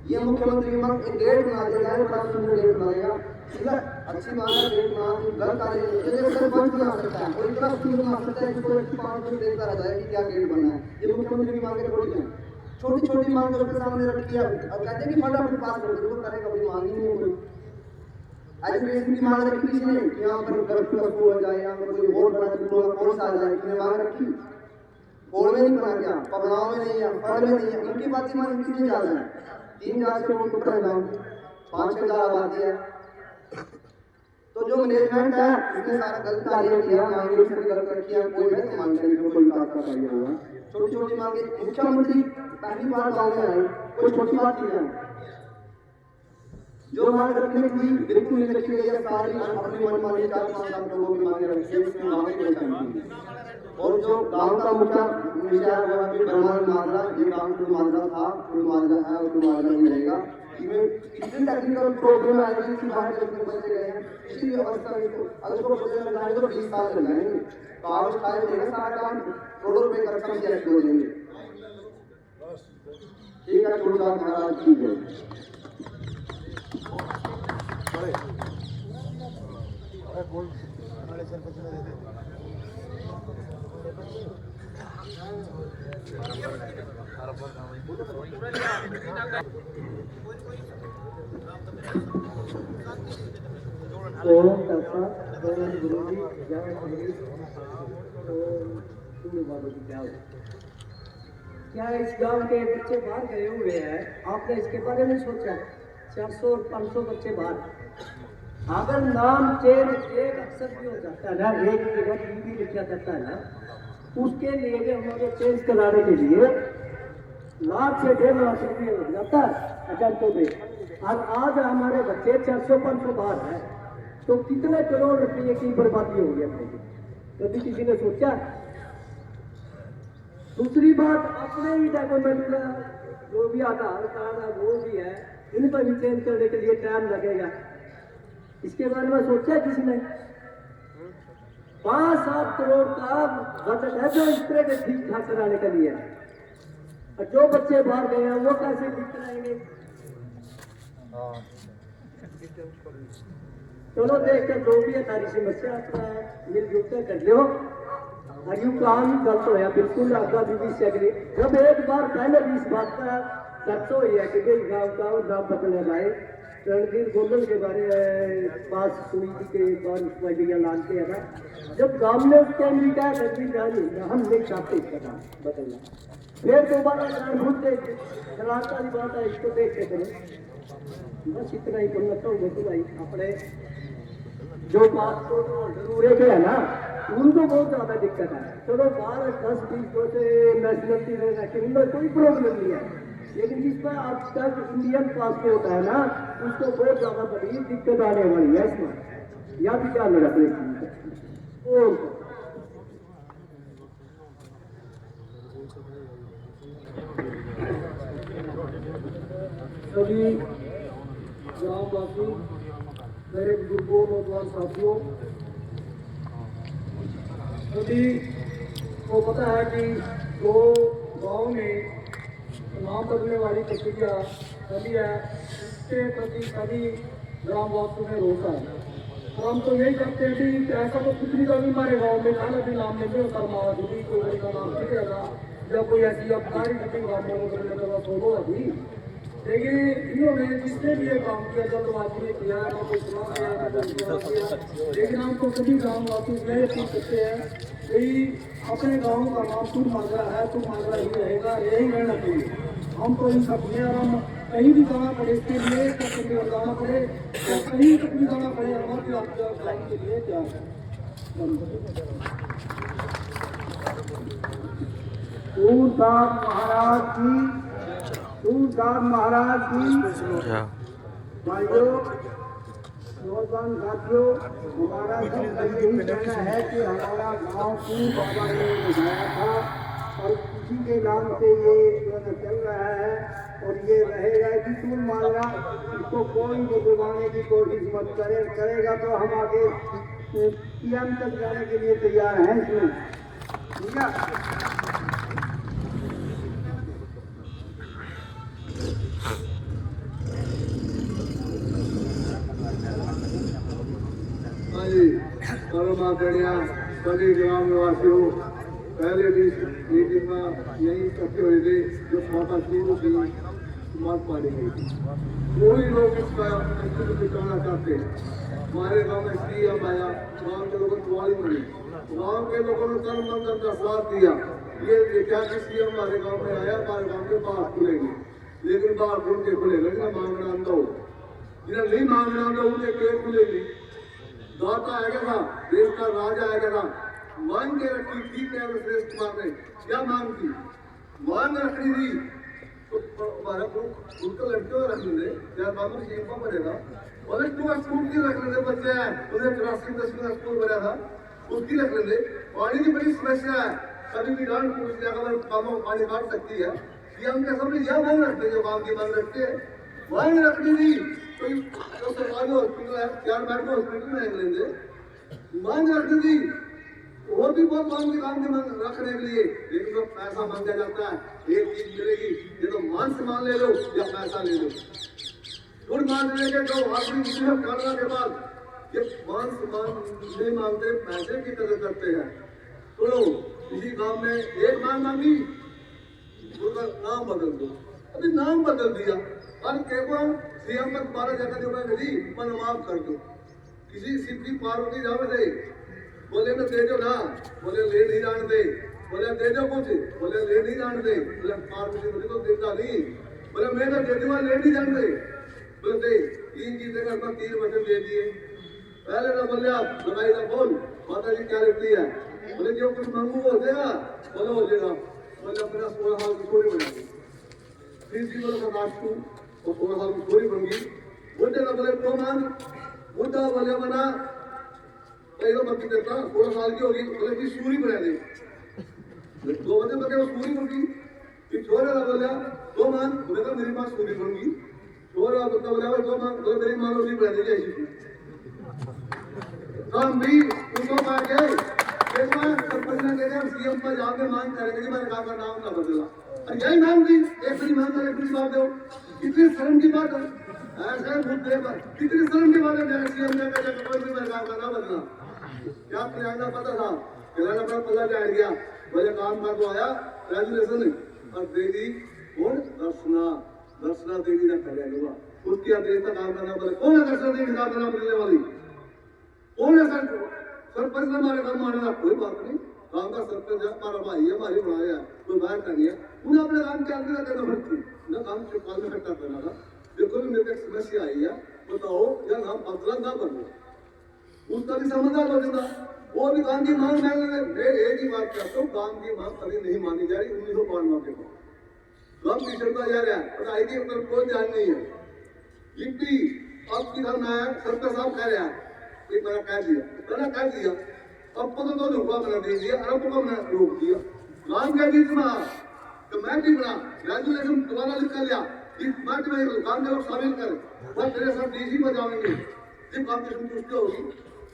ये मुख्यमंत्री की मांग एक गेट बना देगा बड़ा सुंदर गेट बनाएगा अच्छी बात है गेट बना गलत आ रही है बंद बना सकता है और इतना सुंदर बना सकता है कि कोई व्यक्ति 5 मिनट देखता रह जाए कि क्या गेट बना है ये मुख्यमंत्री की मांग थोड़ी है छोटी छोटी मांग सबके सामने रखी है अब कहते हैं कि फटाफट पास कर दो करेगा कोई मांग ही नहीं है कोई एजुकेशन की मांग रखी किसने यहाँ पर करफ्यू हो जाए यहाँ पर कोई वोट बना कोर्स आ जाए किसने मांग रखी बोर्ड में नहीं बना क्या पढ़ाओ में नहीं है पढ़ में नहीं है उनकी बात मांग कितनी ज्यादा है 3 4 से उनको पढ़ेगा 5 से ज्यादा आबादी है तो जो मैनेजमेंट है उसने सारा गलत कार्य किया मांगे से गलत किया कोई नहीं मांगते नहीं कोई बात का कार्य हुआ छोटी छोटी मांगे मुख्यमंत्री पहली बार गाँव में आए कोई छोटी बात नहीं है जो मांग रखने की बिल्कुल नहीं रखी गई है सारी अपनी मनमानी 4-5 लोगों की मांगे रखी है उसमें मांगे नहीं चाहिए और जो गांव का मुख्य विषय है वो है ब्रह्मांड माजरा ये गांव को माजरा था कोई माजरा है और कोई माजरा नहीं रहेगा इसमें इतनी टेक्निकल प्रॉब्लम आएगी कि बाहर चलते बच्चे गए हैं इसी अवस्था में तो अगर उसको बदलने लगाएंगे तो 20 साल लग जाएंगे कागज फाइल देगा सारा काम करोड़ों रुपए का रकम चेक हो देंगे ठीक है छोड़ दाओ महाराज की जय क्या इस गांव के बच्चे बाहर गए हुए हैं आपने इसके बारे में सोचा 400 और 500 बच्चे बाहर अगर नाम चेंज एक अक्षर भी हो जाता है ना एक जगह भी लिखा जाता है ना उसके लिए भी हमारे चेंज कराने के लिए 1 लाख से 1.5 लाख रुपये लग जाता है एजेंटों में और आज हमारे बच्चे 400-500 बाहर है तो कितने करोड़ रुपये की बर्बादी होगी अपने कभी किसी ने सोचा दूसरी बात अपने ही डॉक्यूमेंट जो भी आधार कार्ड है वो भी है, इन पर भी चेंज करने के लिए टाइम लगेगा। इसके बारे में सोचा किसी ने? 5-7 करोड़ का बजट है जो इस तरह के ठीक ठाक कराने के लिए। और जो बच्चे बाहर गए हैं वो कैसे ठीक कराएंगे? चलो देखते जो भी है सारी समस्या अपना मिलजुल कर कर लो। अभी काम गलत होया बिल्कुल आपका भी सगले। जब एक बार पहले भी इस बात का चर्चा हुई है कि भाई गाँव का नाम बदलने लाए, रणधीर गोंदल के बारे पास सुनी थी के बार मीडिया लानते हैं ना, जब गाँव में उसके अमेरिका रणधीर जानी हम नहीं चाहते इसका नाम बदलना। फिर दोबारा जानबूझ के चलाता वाली बात है, इसको देख के करो। बस इतना ही बोलना चाहूँगा तो भाई अपने जो बात तो जरूर है ना, उनको बहुत ज्यादा दिक्कत है। चलो 12-10-20 से नेशनलिटी रहना उनमें कोई प्रॉब्लम नहीं है, लेकिन जिस पर आज तक इंडियन पासपोर्ट है ना, उसको बहुत ज्यादा बड़ी दिक्कत आने वाली है इसमें, या भी ध्यान में रखने की। सभी ग्रामवासी, मेरे बुजुर्गों, नौजवान साथियों, सभी को पता है कि जो गांव में नाम बदलने वाली प्रक्रिया चली है, इसके प्रति सभी ग्रामवासियों में रोका है। और हम तो यही करते हैं कि ऐसा तो कुछ नहीं करनी हमारे गाँव में, खाना भी नाम लेते हो करना अभी कोई का नाम नहीं रहेगा, जब कोई ऐसी अपकारी गाँव में बदलने का छोड़ो अभी। लेकिन इन्होंने जिसने भी ये काम किया, जल्दबाजी में किया, ना कोई चुनाव किया, ना कोई चुनाव किया, लेकिन हमको सभी गाँववासी यही पूछ सकते हैं कि अपने गाँव का नाम तुम मांगा है, तुम मांगा ही रहेगा, यही रहना चाहिए। हम तो इन सब में हम कहीं भी जाना पड़े इसके लिए, कहीं जाना पड़े या कहीं तक भी जाना पड़े, हमारे गाँव के लिए क्या है। सूरदास महाराज की, सूरदास महाराज की भाइयों, नौजवान साथियों, हमारा यही कहना है कि हमारा गांव को बाबा ने बनाया था और किसी के नाम से ये चल रहा है और ये रहेगा। कि तुम मांगा इसको कोई बदलवाने की कोशिश मत करेगा तो हम आगे पीएम तक जाने के लिए तैयार हैं इसमें, ठीक है। परमात्मा सभी ग्राम निवासियों, पहले भी मीटिंग में यही इकट्ठे हुए थे जो माता शुरू की बात पाली गई थी। कोई लोग इसका बिताना चाहते हैं। हमारे गांव में सीएम आया, गांव के लोगों को वाली मिली, गांव के लोगों ने तन मन धन का साथ दिया। ये देखा कि सीएम हमारे गांव में आया, हमारे गांव के बाहर खुलेंगे, लेकिन बाहर खुल के खुलेगा ना मांगना अंदर, जिन्हें नहीं मांगना अंदर उन्हें पेड़ खुलेगी। दाता आएगा था, देश का राजा आएगा था, मांग के रखी थी श्रेष्ठ कुमार ने, क्या मांग थी? मांग रखनी थी तो हमारा तो लड़कियों रख लेंगे, क्या मामू सीमा पड़ेगा। और तू स्कूल की रख लेंगे, बच्चे हैं उन्हें 83-10 स्कूल बना था, उसकी रख लेंगे। पानी की बड़ी समस्या है, कभी भी डांट पूछ लिया अगर कामों पानी काट सकती है, ये हम क्या समझ यह मांग रखते हैं, गाँव की मांग रखते हैं। मांग रखनी थी तो सरकारी हॉस्पिटल है, 4 बेड में हॉस्पिटल में लेंगे, मांग रखनी थी। और भी बहुत मांग की काम रखने के लिए, लेकिन तो पैसा मांगा जाता है, एक चीज मिलेगी, ये तो मान सम्मान ले लो या पैसा ले लो। गुण मान लेंगे तो आखिरी करने के बाद ये मान सम्मान नहीं मांगते, पैसे की कदर करते हैं। सुनो, किसी गांव में एक मांग मांगी, उसका नाम बदल दो, अभी नाम बदल दिया, और केवल सीएम पर 12 जगह जो मिली मन माफ कर दो। किसी सिद्धि पार्वती जावे थे, बोले ना दे दो ना, बोले ले नहीं जान दे, बोले दे दो कुछ, बोले ले नहीं जान दे, बोले पार्वती बोले तो देता नहीं, बोले मैं तो दे दूंगा, ले नहीं जान दे, बोले दे 3 चीजें करता 3 वचन दे दिए। पहले ना बोले आप लगाई ना बोल, माता जी क्या लिखती है, बोले जो कुछ मांगू हो जाएगा, बोले हो जाएगा, बोले अपना 16 साल की छोरी बना दी। प्रिंसिपल का राष्ट्र और 16 साल की छोरी बन गई। बुढ़े ना बोले तो मांग, बुढ़ा बोले बना तो मक्की देता, 16 साल की होगी, बोले कि सूरी बना दे, 2 बजे बचे वो सूरी बन गई। कि छोरे का बोला तो मान बोले तो मेरी मां स्कूल पढ़ूंगी छोरा बता बोला तो मान बोले मेरी मां रोटी बना देगी ऐसी हम भी उनको मार गए एक बार सरपंच ने कह दिया सीएम पर जाके मांग करेंगे कि मेरे काम का नाम ना बदला और यही मांग थी एक भी मांग कर एक भी बात दो कितनी शर्म की बात है ऐसे मुद्दे पर कितनी शर्म की बात है सीएम ने कहा कोई भी मेरे काम का ना बदला क्या किराना पता था किराना पर पता जाए गया बोले काम का तो आया ग्रेजुएशन और देवी और दर्शना देवी ने कर लिया उसकी आदेश का काम करना बोले कौन है दर्शना देवी का नाम बदलने वाली कौन है सरपंच ने हमारे काम मानेगा कोई बात नहीं काम का सरपंच है हमारा भाई है हमारी बनाया कोई बाहर का नहीं है उन्हें अपने काम के अंदर देना भर्ती न काम के काल में इकट्ठा करना था देखो भी मेरे समस्या आई है बताओ या नाम बदला ना बदलो उसका भी समझदार बनेगा वो भी काम की मांग मैं एक ही बात कहता हूँ काम की मांग कभी नहीं मानी जा रही 1992 के बाद काम की चलता जा रहा है और आईटी पर कोई ध्यान नहीं है लिपि अब की हम आया सरपंच साहब कह रहा है एक मैंने कह दिया अब पता तो हुआ मैंने दे दिया अरब को मैंने रोक दिया काम क्या बीच में कमेटी बना ग्रेजुएशन दोबारा लिख कर लिया इस कमेटी में काम के लोग शामिल कर बस तेरे साथ डीसी में जाएंगे जब काम की संतुष्टि होगी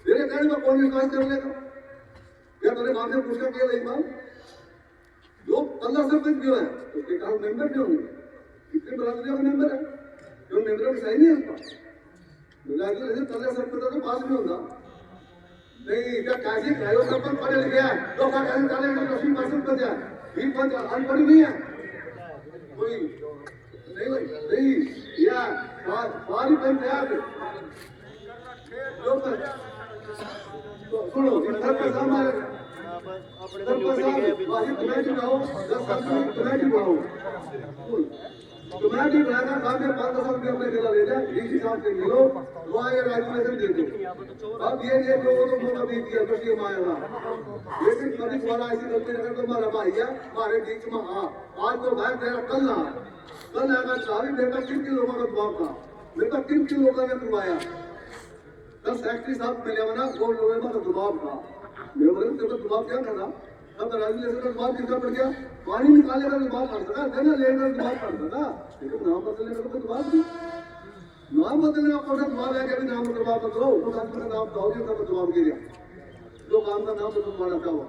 तेरे कहने में कौन विश्वास कर लेगा या तेरे काम से पूछा किया एक बार जो 15 सरपंच क्यों है उसके कारण मेंबर क्यों होंगे कितने बरादरियों का मेंबर है जो मेंबरों की सही नहीं है उसका ग्रेजुएशन 15 सरपंच तो पास नहीं होगा नहीं क्या कैसे प्रायो सरपंच पढ़े लिखे हैं तो क्या कैसे चलेगा 10% बच जाए 20% अनपढ़ नहीं है कोई नहीं या सारी पंचायत सुनो सरपंच हमारे सरपंच साहब बाजी कमेटी बनाओ 10 साल की कमेटी बनाओ कमेटी बनाकर काम में 500 रुपये अपने दिला ले जाए डीसी साहब से मिलो वहाँ ये रेगुलेशन दे दो अब ये लोगों को मौका दे दिया तो ये माएगा लेकिन कभी तुम्हारा ऐसी गलती अगर तो हमारा भाई है हमारे बीच में हाँ आज तो भाई तेरा कल ना कल अगर चाबी देकर किन लोगों का दबाव था मेरे को किन लोगों ने करवाया 10 सेक्रेटरी साहब मिले बना 2 लोगों का दबाव था मेरे बोले तेरे दबाव क्या था अब रेगुलेशन का दबाव कितना पड़ गया पानी निकाले का दबाव पड़ सका देना लेने का दबाव पड़ सका लेकिन नाम बदलने का तो दबाव नहीं नाम बदलने का दबाव है कि अभी नाम का दबाव बदलो उस आदमी का नाम दाऊदी का दबाव गिर गया जो काम का नाम बदलवाना था वो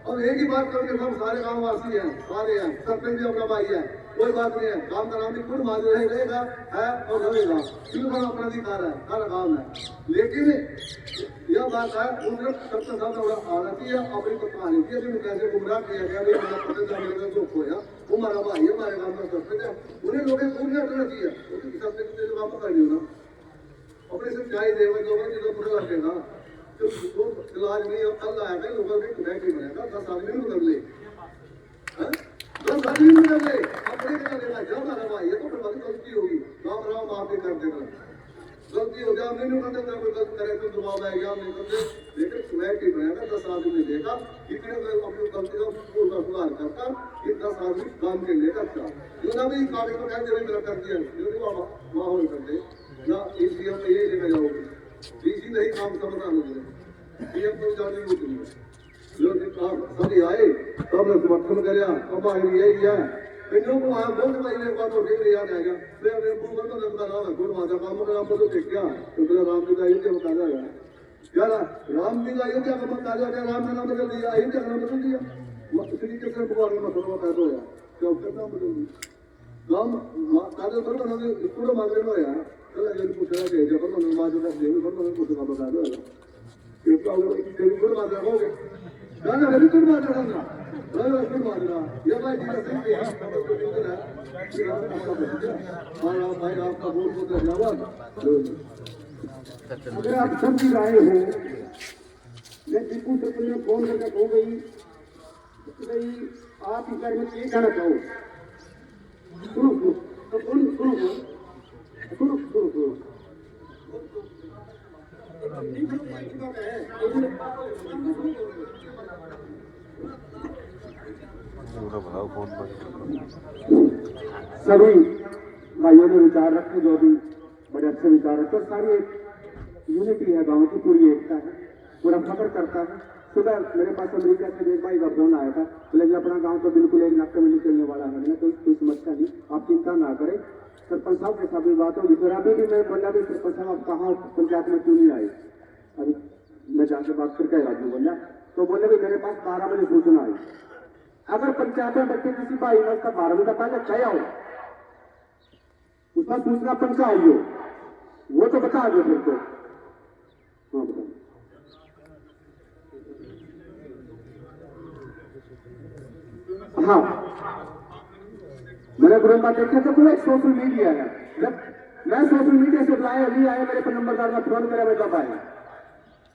अब एक ही बात करके सब सारे गांववासी हैं सारे हैं सरपंच भी अपना भाई है कोई बात नहीं है काम का नाम भी खुद मालूम रहेगा है और रहेगा क्यों अपना अधिकार है सारा काम है लेकिन यह बात है उन्होंने सबसे ज्यादा आना चाहिए अपनी तो कहानी थी अभी कैसे गुमराह किया गया मेरा पता मेरा जो खोया वो हमारा भाई है हमारे गाँव का सरपंच है उन्हें लोगों को नहीं हटना चाहिए सबसे काम कर लियो ना अपने से चाय देगा जो पूरा लगेगा तो इलाज नहीं कल आएगा लोगों के कमेटी बनेगा 10 आदमी में कर ले 10 आदमी में कर ले अपने क्या लेना जब हमारा भाई है तो फिर बड़ी गलती होगी राम राम माफी कर देगा गलती हो जाए नहीं कर देता कोई गलती करे तो दबाव आएगा नहीं कर दे लेकिन कमेटी बनेगा 10 आदमी ने देगा कितने अपनी गलती का पूरा सुधार करता कि 10 आदमी काम के लेकर था जो भी कागज को कहते हुए कर दिया जो माहौल कर दे ना ईसीएम में ये लेकर जाओगे डीसी नहीं काम समाधान हो गया सीएम को जाने को नहीं जो काम सभी आए तब ने समर्थन कराया हमारे लिए यही है इन को वहां बहुत महीने बाद तो फिर याद आएगा मैं अपने पूर्ण तो नंबर नाम है गुरु माता काम का नाम तो देख क्या तो फिर राम जी का ये बता रहा है यार राम जी का ये क्या बता रहा है राम का नाम बदल दिया ये क्या नाम बदल दिया श्री कृष्ण भगवान का मतलब बता दो यार क्या उसका नाम बदल दिया राम काजल पर बना दे पूरा मांगे लो यार चलो ये पूछ रहा है जब हम नमाज का देव पर मैं कुछ का बता दो ये क्या होगा कि तेरी गुरु माता होगे गाना है गुरु माता होगा गुरु माता ये भाई जी का सही है और भाई आपका बहुत बहुत धन्यवाद अगर आप समझ रहे हो मैं दीपू सरपंच ने फोन करके कह गई भाई आप इस बारे में ये कहना चाहो सुनो सुनो सुनो सुनो सुनो सभी भाइयों ने विचार रखे जो भी बड़े अच्छे विचार रखे सारी एक यूनिटी है गांव की पूरी एकता है पूरा फख्र करता है सुबह मेरे पास अमेरिका से एक भाई का फोन आया था, बोले अपना गांव तो बिल्कुल एक नाके में निकलने वाला है, मैंने कोई समस्या नहीं, आप चिंता ना करें, सरपंच साहब के साथ भी बात होगी। फिर अभी भी मैं बोला भी सरपंच साहब आप कहाँ पंचायत में क्यों नहीं आए? अभी मैं जाके बात करके राजू बोला, तो बोले भी मेरे पास 12 बजे सूचना आई। अगर पंचायत में बच्चे किसी का इलाज का 12 बजे पहले क्या हो, उसका सूचना पंचा आई हो, वो तो बता दो फिर तो। हाँ बताओ। हाँ मैंने ग्रुप में देखा तो पूरा सोशल मीडिया है, जब मैं सोशल मीडिया से लाए अभी आए मेरे पर नंबरदार में फोन करे मैं कब आया,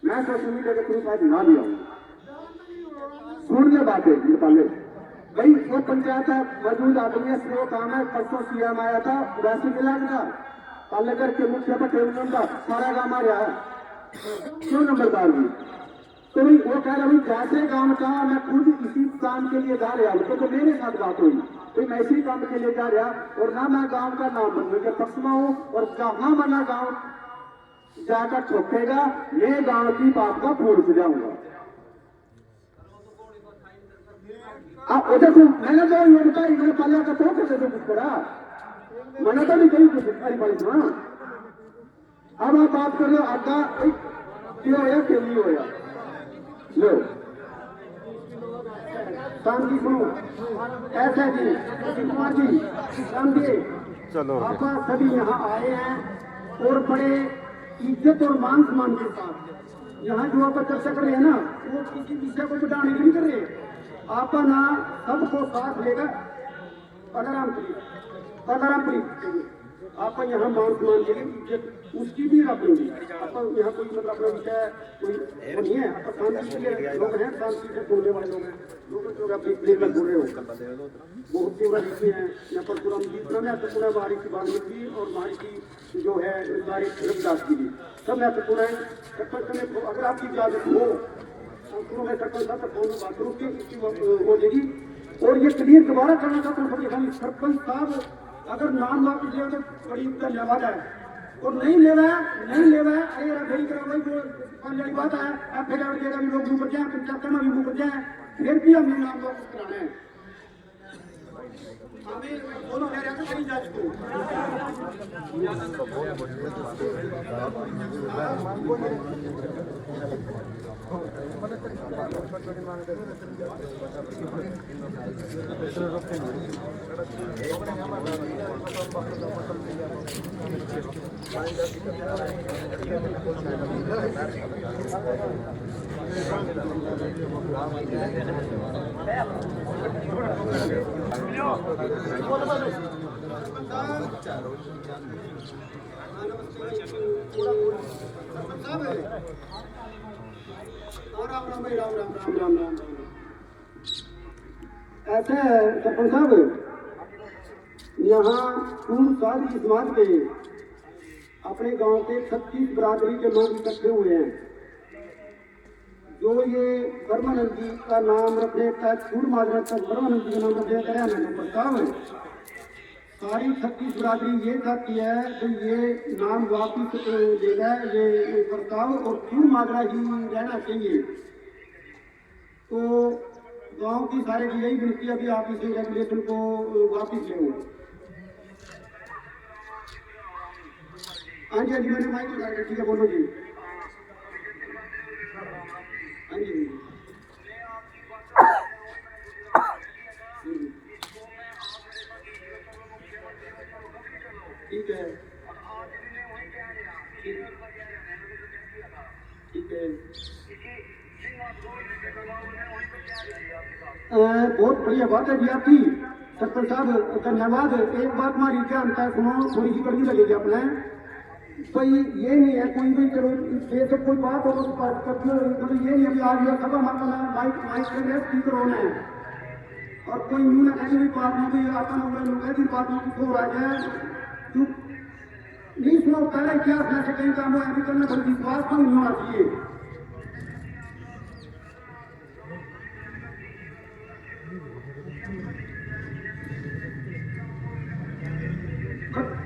मैं सोशल मीडिया के थ्रू शायद ना भी आऊँ। सुन ले बातें पहले भाई, वो पंचायत है मौजूद आदमी है, वो काम है, परसों सीएम आया था, वैसे मिला था पालेकर के मुखिया पर टेबल का सारा काम आ रहा है, क्यों नंबरदार भी तो भाई वो कह रहा भाई जैसे काम का मैं खुद इसी काम के लिए जा रहा हूँ, तो मेरे साथ बात हुई तो मैं इसी काम के लिए जा रहा, और ना मैं गांव का नाम बनने के पक्ष में हूँ, और जहां मना गांव जाकर ठोकेगा मैं गांव की बात का फूल सजाऊंगा। आप देखो मैंने तो ये बताया, मैंने पालिया का तो कैसे कुछ करा, मैंने तो नहीं कही कुछ अरे भाई। अब आप बात कर रहे हो आगा क्यों होया क्यों नहीं होया, लो शांति सुनो, ऐसा जी कुमार जी समझे, चलो आप सभी यहाँ आए हैं और बड़े इज्जत और मान सम्मान के साथ यहाँ जो आप चर्चा कर रहे हैं ना, वो किसी विषय को बढ़ाने के लिए कर रहे हैं, आप ना सबको साथ लेकर अलाराम आप यहाँ मान सम्मान के लिए इज्जत उसकी भी रखेंगे। आप यहाँ कोई मतलब अपना विषय कोई वो नहीं है, आप शांति के लोग हैं, शांति से बोलने वाले लोग हैं, लोग अपनी प्लेट में बोल रहे हो बहुत सेवा लिखते हैं यहाँ पर पूरा जितना महत्वपूर्ण है बारिश की वाल्मीकि और बारिश की जो है बारिश रविदास की भी सब महत्वपूर्ण है। सरपंच में अगर आपकी इजाजत हो शुरू में सरपंच साहब तक फोन बात करूँ कि इसकी हो जाएगी, और ये क्लियर दोबारा करना चाहता हूँ सरपंच साहब अगर नाम वापस ले तो बड़ी धन्यवाद है, और नहीं लेवा है अरे यार भाई करा भाई वो वाली बात है, एफआईआर देगा भी लोग मुकर जाए, पंचायत में भी मुकर जाए, फिर भी हमें नाम वापस कराना है। हमें दोनों कह रहे हैं कहीं जा चुके राम। ऐसे सरपंच साहब यहाँ पूर्ण सारी समाज के अपने गांव के 36 बरादरी के लोग इकट्ठे हुए हैं, जो ये परमानंद जी का नाम रखने का छूट माजरा तक परमानंद जी का नाम रखने का प्रस्ताव है। सारी 36 बरादरी ये चाहती है तो ये नाम वापिस देना है ये प्रस्ताव, और छूट माजरा ही रहना चाहिए। तो गांव की सारे की यही विनती है कि आप इस रेगुलेशन को वापिस लें। हाँ जी मैंने माइक लगा के ठीक है बोलो जी। हाँ जी ठीक है ठीक है बहुत बढ़िया बात है जी आपकी सरपंच साहब, धन्यवाद। एक बात हमारी क्या अंतर है, सुनो थोड़ी सी कड़वी लगेगी अपने भाई, ये नहीं है कोई भी चलो ये सब कोई बात हो तो बात करती हो, मतलब ये नहीं अभी आज यह सब हमारा माइक कर स्पीकर ऑन है, और कोई यूं ना कहे बात में भी आता ना लोग है बात में कुछ हो रहा है नहीं सुनो, पहले इतिहास में से कई काम हो अभी करना बल्कि विश्वास तो नहीं होना चाहिए।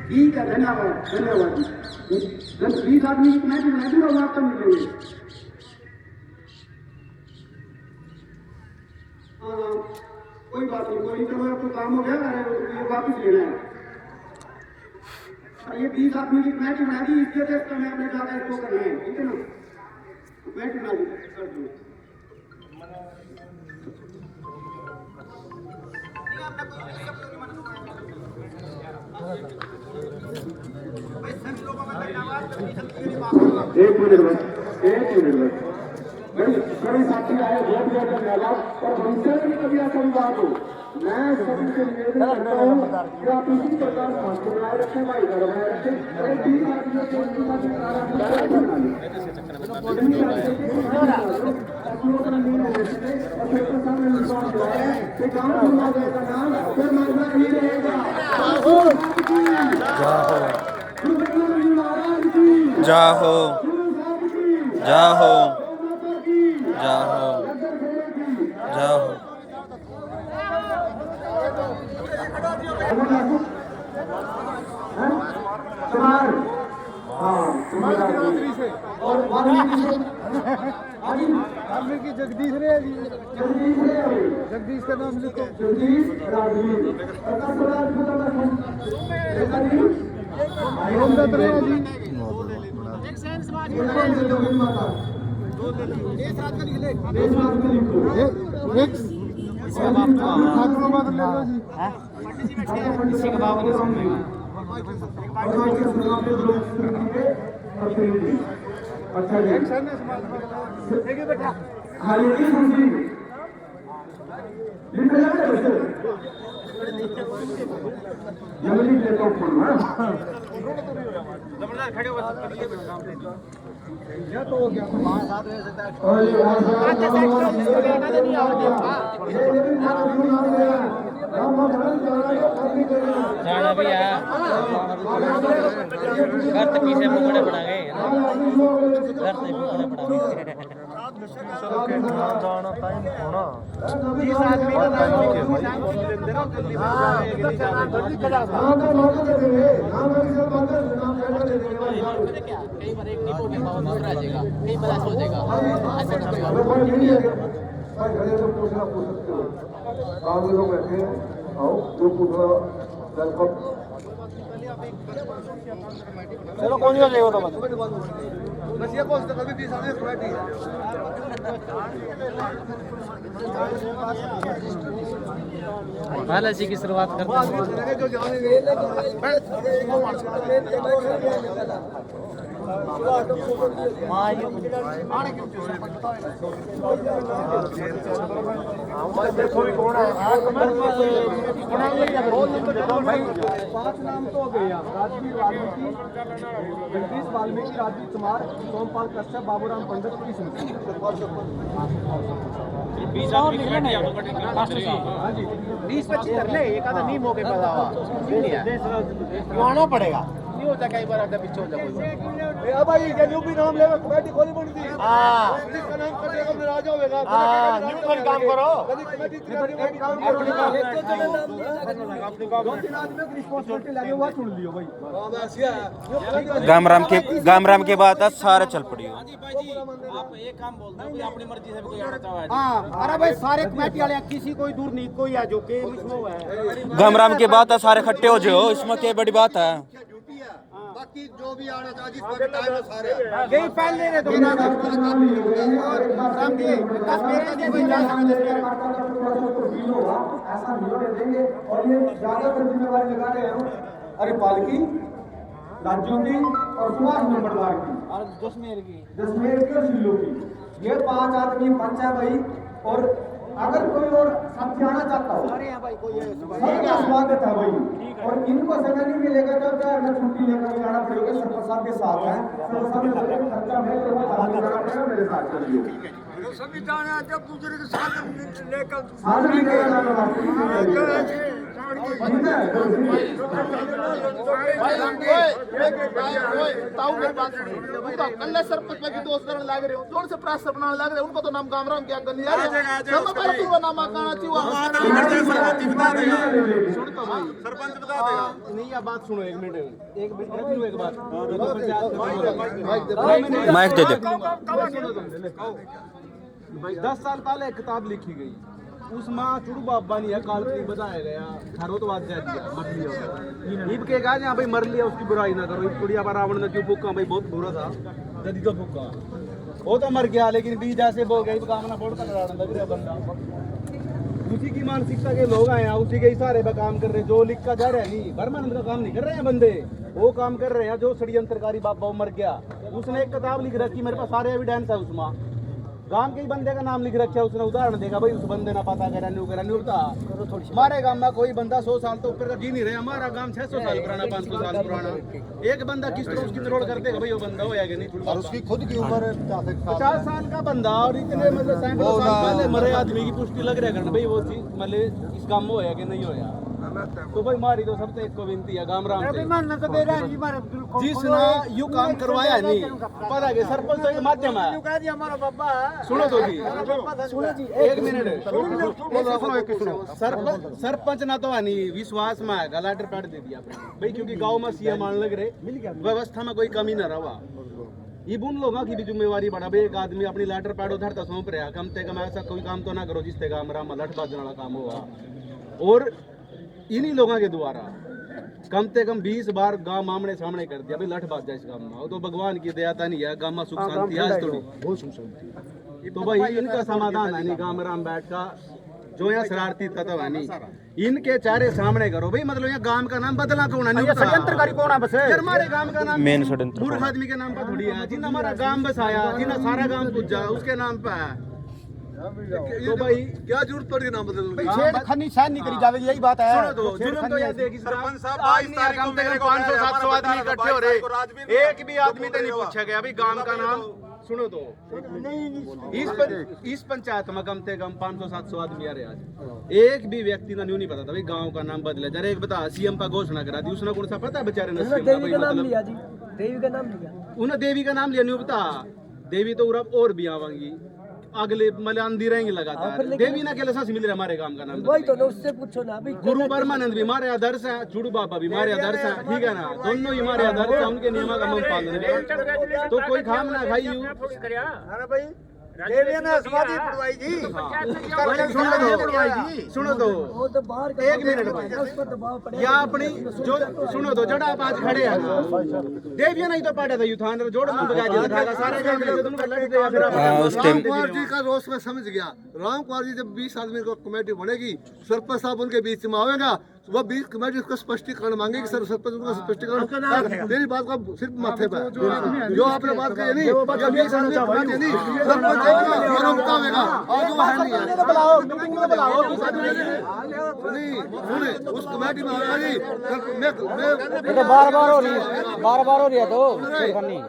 ठीक है धन्यवाद धन्यवाद। 20 आदमी मैं भी रहूँगा आपका मिलेंगे। कोई चलो अब तो काम हो गया, ये वापस लेना है। ये 20 आदमी की मैच बना दी, इसके वजह से मैं अपने जाकर इसको करना है, ठीक है ना, मैच बना दी कर दूँ। एक मिनट बस, कई साथी आए वोट दिया धन्यवाद, और हमसे भी कभी ऐसा विवाद हो, मैं सभी से निवेदन करता हूँ कि आप इसी प्रकार शांति बनाए रखें, भाई बनाए रखें, और 20 आदमियों को उनके साथ जाहो जाहो जाहो जाहो और वाल्मीकि जगदीश रे जी, जगदीश का नाम लिखो। जगदीश राजवीर रामदत्त रे जी, एक ठाकुराबाद ले लो जी। अच्छा जी, जल्दी लेता हूँ खड़े हो या तो हो गया जाना भी है घर तक पीछे पकड़े पड़ा गए घर से पकड़े पड़ा गए जाना टाइम होना कई बार एक नहीं बोलने पाओ दूसरा आ जाएगा कई बार ऐसा हो जाएगा ऐसा तो चलो कौन सा चाहिए तो बस ये कौन सा कभी 20 आदमी बैठी है बालाजी की शुरुआत करते हैं देखो भी कौन है 5 नाम तो हो गए राजवीर वाल्मीकि, जगदीश वाल्मीकि, राजीव कुमार, सोमपाल कश्यप, बाबूराम पंडित, कृष्ण 20-25 कर ले, एक आधा नहीं मौके पर आना पड़ेगा, नहीं होता कई बार आधा पीछे हो जाए भाई ये न्यू भी नाम लेगा कमेटी खोली बन दी हाँ जिसका नाम कटेगा नाराज होगा हाँ न्यू पर काम करो कमेटी एक काम करो अपनी आदमी की रिस्पांसिबिलिटी लेके हुआ छोड़ लियो भाई गाम राम के बाद आज सारे चल पड़ी हो। आप एक काम बोल दो अपनी मर्जी से कोई आना चाहे हाँ अरे भाई सारे कमेटी वाले किसी कोई दूर नहीं कोई है जो के इसमें हुआ है गाम राम के बाद आज सारे इकट्ठे हो जाओ, इसमें क्या बड़ी बात है। बाकी जो भी आना चाहिए जिस पर टाइम है सारे यही पहले ने दो राम जी 10 मेरे दे भाई 10 ऐसा नहीं देंगे, और ये ज्यादातर जिम्मेवारी लगा रहे हैं अरे पालकी, राज्यों की और सुभाष नंबरदार की और जसमेर की और जिलों की, ये 5 आदमी पंच है भाई। और अगर कोई और साथी आना चाहता हो सबका स्वागत है भाई, और इनको समय नहीं मिलेगा तो क्या मैं छुट्टी लेकर जाना पड़ेगा, सरपंच साहब के साथ है, सरपंच साहब ने खर्चा है तो वो जाना पड़ेगा मेरे साथ चलिए सभी जाना जब दूसरे के साथ लेकर कल्ले सरपंच में दोस्त करने लग रहे हो जोन से प्रास बनाने लग रहे हो, उनको तो नाम गामराम क्या करनी है नाम आना सरपंच बता देगा नहीं ये बात सुनो एक मिनट एक बात माइक दे दे। 10 साल पहले एक किताब लिखी गई उसमें चुड़ू बाबा नहीं है काल्पनिक बताया गया थारो तो बात जा दिया मर लिया ईब के कहा जहाँ भाई मर लिया उसकी बुराई ना करो कुड़िया पर रावण ने क्यों फूका भाई बहुत बुरा था जदी तो फूका वो तो मर गया लेकिन बीज ऐसे बो गई कामना फोड़ कर लग रहा बंदा उसी की मानसिकता के लोग आए हैं उसी के इशारे पे काम कर रहे हैं जो लिख का जा रहा है नहीं परमानंद का काम नहीं कर रहे हैं बंदे वो काम कर रहे हैं जो षड्यंत्रकारी बाबा मर गया उसने एक किताब लिख रखी मेरे पास सारे एविडेंस है उसमें गांव के ही बंदे का नाम लिख रखा है उसने उदाहरण देगा भाई उस बंदे ना पता करा नहीं होता हमारे गांव में कोई बंदा 100 साल तो ऊपर का जी नहीं रहे हमारा गांव 600 साल पुराना 500 साल पुराना एक बंदा किस तरह उसकी रोड कर देगा भाई वो बंदा हो जाएगा नहीं और उसकी खुद की उम्र 50 साल का बंदा और इतने मतलब सैकड़ों साल पहले मरे आदमी की पुष्टि लग रहा है भाई वो चीज मतलब इस काम में होया कि नहीं होया तो भाई मारी तो सबसे एक को विनती है गाम राम से जिसने यू काम करवाया नहीं पता है सरपंच तो एक माध्यम है सुनो तो जी एक मिनट सरपंच ना तो नहीं विश्वास में आएगा लेटर पैड दे दिया भाई क्योंकि गांव में सीएम आने लग रहे व्यवस्था में कोई कमी न रहा ये उन लोगों की भी जिम्मेवारी बढ़ा भाई एक आदमी अपनी लेटर पैड उधर तो सौंप रहा कम से कम ऐसा कोई काम तो ना करो जिससे काम राम लठ बाजने वाला काम होगा और इन्हीं लोगों के द्वारा कम से कम 20 बार गांव आमने सामने कर दिया भाई लठ बाज जाए इस गांव में तो भगवान की दया नहीं है गांव में सुख शांति है थोड़ी तो भाई इनका समाधान है नहीं गांव में राम बैठ का जो यहाँ शरारती तत्व है नहीं इनके चारे सामने करो भाई मतलब यहाँ गांव का नाम बदला कौन है षड्यंत्रकारी कौन है बस हमारे गांव का नाम मेन षड्यंत्र मूर्ख आदमी के नाम पर थोड़ी है जिन हमारा गांव बसाया जिन्हें सारा गांव पूजा उसके नाम पे है तो भाई क्या जरूरत पड़ी नाम बदलने की छेड़खानी शायद नहीं करी जावेगी यही बात है सुनो तो जुर्म तो याद है कि सरपंच साहब 22 तारीख को मेरे 500-700 आदमी इकट्ठे हो रहे एक भी आदमी तो नहीं पूछा गया भाई गांव का नाम सुनो तो इस पंचायत में कम से कम 500-700 आदमी आ रहे आज एक भी व्यक्ति ना नहीं पता था भाई गांव का नाम बदला जरा एक बता सीएम का घोषणा करा दी उसने कौन सा पता है बेचारे ने देवी का नाम लिया जी देवी का नाम लिया उन्हें देवी का नाम लिया नहीं बता देवी तो और भी आवांगी अगले मतलब अंधी रहेंगे लगातार देवी ना के सांस मिल रहा हमारे गांव का नाम वही तो उससे पूछो ना अभी गुरु परमानंद भी हमारे आदर्श है चूड़ू बाबा भी हमारे आदर्श है ठीक है ना दोनों ही हमारे आदर्श है उनके नियम का हम पालन तो कोई खाम ना खाई सुनो तो एक मिनट या अपनी जो सुनो तो जड़ा आप आज खड़े हैं देविया नहीं तो पाटा था युद्धान जोड़ में बजा दिया सारे काम में तुमको लग गया फिर राम कुमार जी का रोष में समझ गया राम कुमार जी जब 20 आदमी को कमेटी बनेगी सरपंच साहब उनके बीच में आवेगा वह 20 कमेटी उसका स्पष्टीकरण मांगेगी सर सरपंच उनका स्पष्टीकरण मेरी बात का सिर्फ माथे पर जो आपने बात कही नहीं जब 20 आदमी कमेटी नहीं सरपंच बतावेगा और जो है नहीं उस कमेटी में आवेगा जी मैं बार-बार हो रही है तो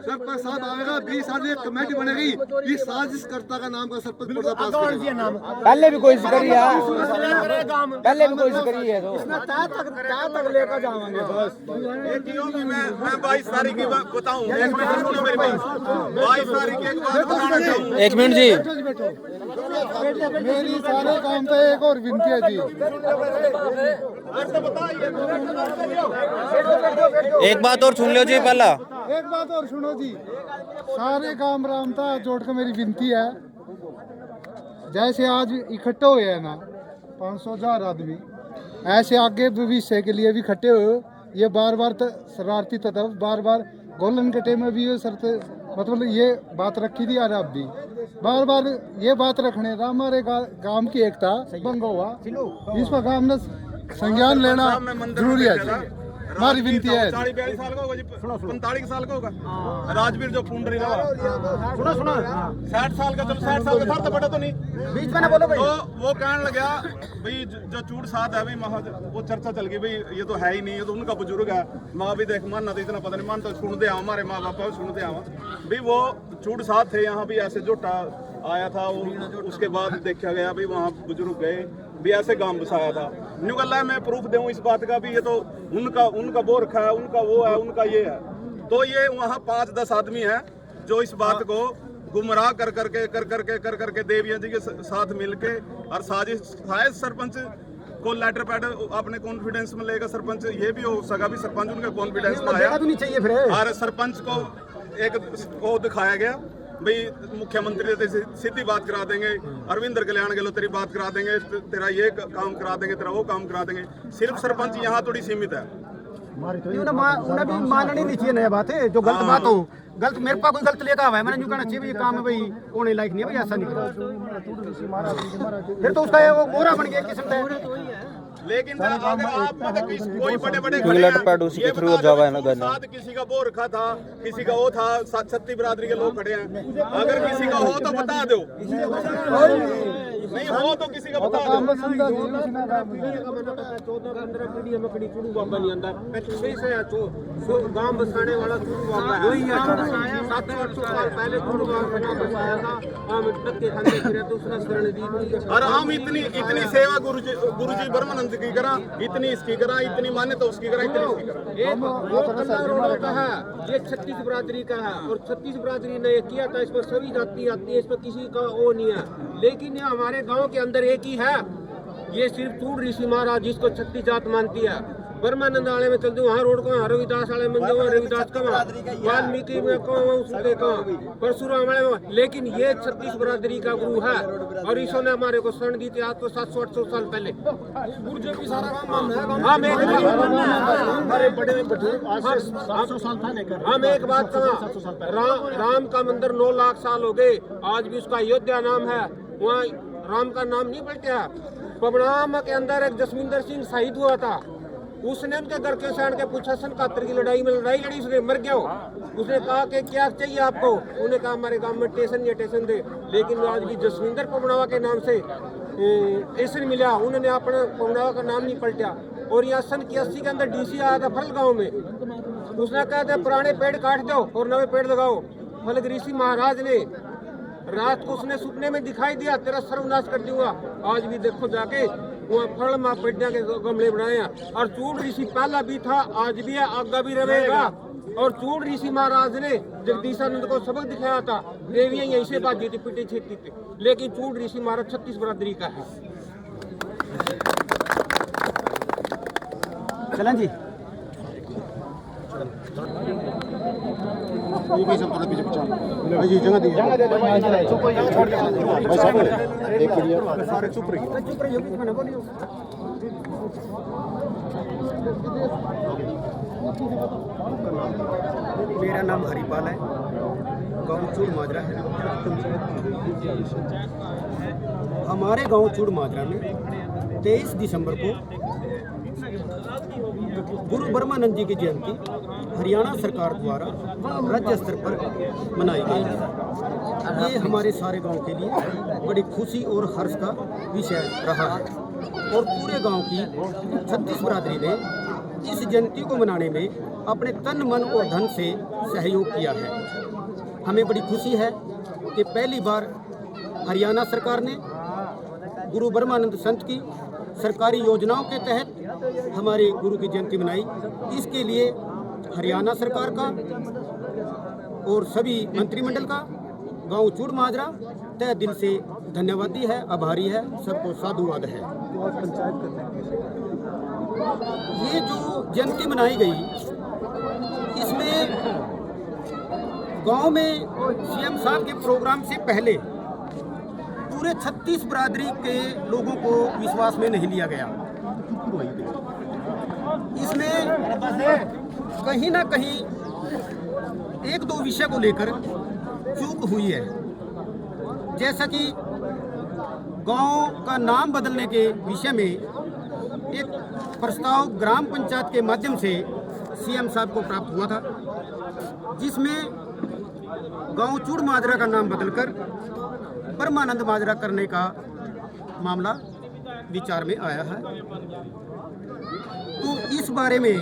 सरपंच साहब आवेगा 20 आदमी कमेटी बनेगी इस साजिशकर्ता का नाम का सरपंच पहले भी कोशिश करी है पहले भी कोशिश करी है तो तक लेकर जाएंगे बस मैं 22 तारीख की बताऊं एक मिनट सुनो मेरी बात 22 तारीख की एक बात बताना चाहूं एक मिनट जी मेरी सारे काम पे एक और विनती है जी एक बात और सुन लो जी पहला एक बात और सुनो जी सारे काम रामता जोड़ कर मेरी विनती है जैसे आज इकट्ठे हुए हैं ना 500,000 आदमी ऐसे आगे भविष्य के लिए भी इकट्ठे हुए ये बार बार शरारती तत्व बार बार गोल्डन कटे में भी ये मतलब ये बात रखी थी यार अब भी बार बार ये बात रखने का हमारे गांव की एकता भंग हुआ इस पर गांव ने संज्ञान लेना जरूरी है जी हमारी विनती है 42 साल का होगा जी 45 साल का होगा राजवीर जो फुंडरी रहा सुनो 60 साल का जब 60 साल का था तो बड़ा तो नहीं बीच में ना बोलो भाई तो वो कहने लगा भाई जो चूड़ साथ है भाई वो चर्चा चल गई भाई ये तो है ही नहीं ये तो उनका बुजुर्ग है माँ भी देख मानना तो इतना पता नहीं मान तो सुनते आवा हमारे माँ बाप सुनते आवा भाई वो चूड़ साथ थे यहाँ भी ऐसे जोटा आया था वो उसके बाद देखा गया भाई वहाँ बुजुर्ग गए भी ऐसे गांव बसाया था न्यू गल्ला मैं प्रूफ दूं इस बात का भी ये तो उनका वो रखा है उनका वो है उनका ये है तो ये वहाँ 5-10 आदमी हैं जो इस बात को गुमराह कर करके देविया जी के साथ मिलके और साजिश शायद सरपंच को लेटर पैड अपने कॉन्फिडेंस में लेगा सरपंच ये भी हो सका भी सरपंच उनके कॉन्फिडेंस में आया और सरपंच को एक को दिखाया गया भाई मुख्यमंत्री से सीधी बात करा देंगे, अरविंदर कल्याण गलो तेरी बात करा देंगे, तेरा ये काम करा देंगे, तेरा वो काम करा देंगे। सिर्फ सरपंच यहाँ थोड़ी सीमित है। उन्हें भी माननी नहीं चाहिए नया बात है, जो गलत बात हो गलत मेरे पास कोई गलत लेकर हुआ है मैंने यूँ कहना चाहिए ये काम है भाई होने लायक नहीं है भाई, ऐसा नहीं करो फिर तो उसका वो मोहरा बन गया किस्म का। लेकिन अगर आप मतलब कोई बड़े बड़े इंग्लैंड पैड उसी के थ्रू जावा है ना गाना। साथ किसी का वो रखा था, किसी का वो था, छत्ती बिरादरी के लोग खड़े हैं, अगर किसी का हो तो बता दो, नहीं हो तो किसी का बता दो। 14-15 पीढ़ी मकड़ी चूड़ू बाबा नहीं अंदर 25 से गांव बसाने वाला चूड़ू बाबा है। 700-800 साल पहले चूड़ू बाबा बसाया था। हम टक्के खाने फिरे दूसरा शरण दी और हम इतनी सेवा गुरुजी ब्रह्मानंद की करा, इतनी इसकी करा, इतनी मान्यता उसकी करा, इतनी इसकी करा। एक वो कल्ला रोड का है, ये 36 बिरादरी का है और 36 बिरादरी ने ये किया था। इस पर सभी जाति आती है, इस पर किसी का वो नहीं है, लेकिन ये हमारे गांव के अंदर एक ही है, ये सिर्फ चूड़ ऋषि महाराज जिसको 36 जात मानती है। ब्रह्मानंद वाले में चलते वहाँ रोड को, रविदास वाले में जो रविदास का, वाल्मीकि में उसके परशुराम वाले में, लेकिन ये 36 बिरादरी का गुरु है और ईशो ने हमारे को शरण दी थी आज तो 700-800 साल पहले। हम एक बात कहा, राम का मंदिर 9 लाख साल हो गए, आज भी उसका अयोध्या नाम है, वहाँ राम का नाम नहीं पलटा। पबनाम के अंदर एक जसविंदर सिंह शहीद हुआ था, उसने उनके घर के सैन के पूछा 77 की लड़ाई में लड़ी उसने मर गया हो। उसने कहा कि क्या चाहिए आपको, उन्होंने कहा हमारे गांव में स्टेशन या स्टेशन दे, लेकिन आज भी जसविंदर पबनावा के नाम से स्टेशन मिला, उन्होंने अपना पबनावा का नाम नहीं पलटा। और यहाँ सन 81 के अंदर डीसी आया था फल गाँव में, उसने कहा था पुराने पेड़ काट दो और नए पेड़ लगाओ। फल ऋषि महाराज ने रात को उसने सपने में दिखाई दिया, तेरा सर्वनाश कर दूंगा। आज भी देखो जाके वहाँ फल माँ पेड़िया के गमले बनाए हैं और चूड़ ऋषि पहला भी था, आज भी है, आगा भी रहेगा। और चूड़ ऋषि महाराज ने जगदीशानंद को सबक दिखाया था, देवियां यहीं से बाजी थी, पिटे छीती थी, लेकिन चूड़ ऋषि महाराज 36 बिरादरी का है। चलें जी मेरा नाम हरिपाल है, गांव चूड़ माजरा है। हमारे गांव चूड़ माजरा में 23 दिसंबर को गुरु ब्रह्मानंद जी की जयंती हरियाणा सरकार द्वारा राज्य स्तर पर मनाई गई है। ये हमारे सारे गांव के लिए बड़ी खुशी और हर्ष का विषय रहा है और पूरे गांव की 36 बिरादरी ने इस जयंती को मनाने में अपने तन मन और धन से सहयोग किया है। हमें बड़ी खुशी है कि पहली बार हरियाणा सरकार ने गुरु ब्रह्मानंद संत की सरकारी योजनाओं के तहत हमारे गुरु की जयंती मनाई। इसके लिए हरियाणा सरकार का और सभी मंत्रिमंडल का गांव चूड़ माजरा तहे दिल से धन्यवादी है, आभारी है, सबको साधुवाद है। ये जो जयंती मनाई गई, इसमें गांव में सीएम साहब के प्रोग्राम से पहले पूरे 36 बिरादरी के लोगों को विश्वास में नहीं लिया गया। इसमें कहीं ना कहीं 1-2 विषय को लेकर चूक हुई है, जैसा कि गांव का नाम बदलने के विषय में एक प्रस्ताव ग्राम पंचायत के माध्यम से सीएम साहब को प्राप्त हुआ था, जिसमें गांव चूड़ माजरा का नाम बदलकर ब्रह्मानंद माजरा करने का मामला विचार में आया है। तो इस बारे में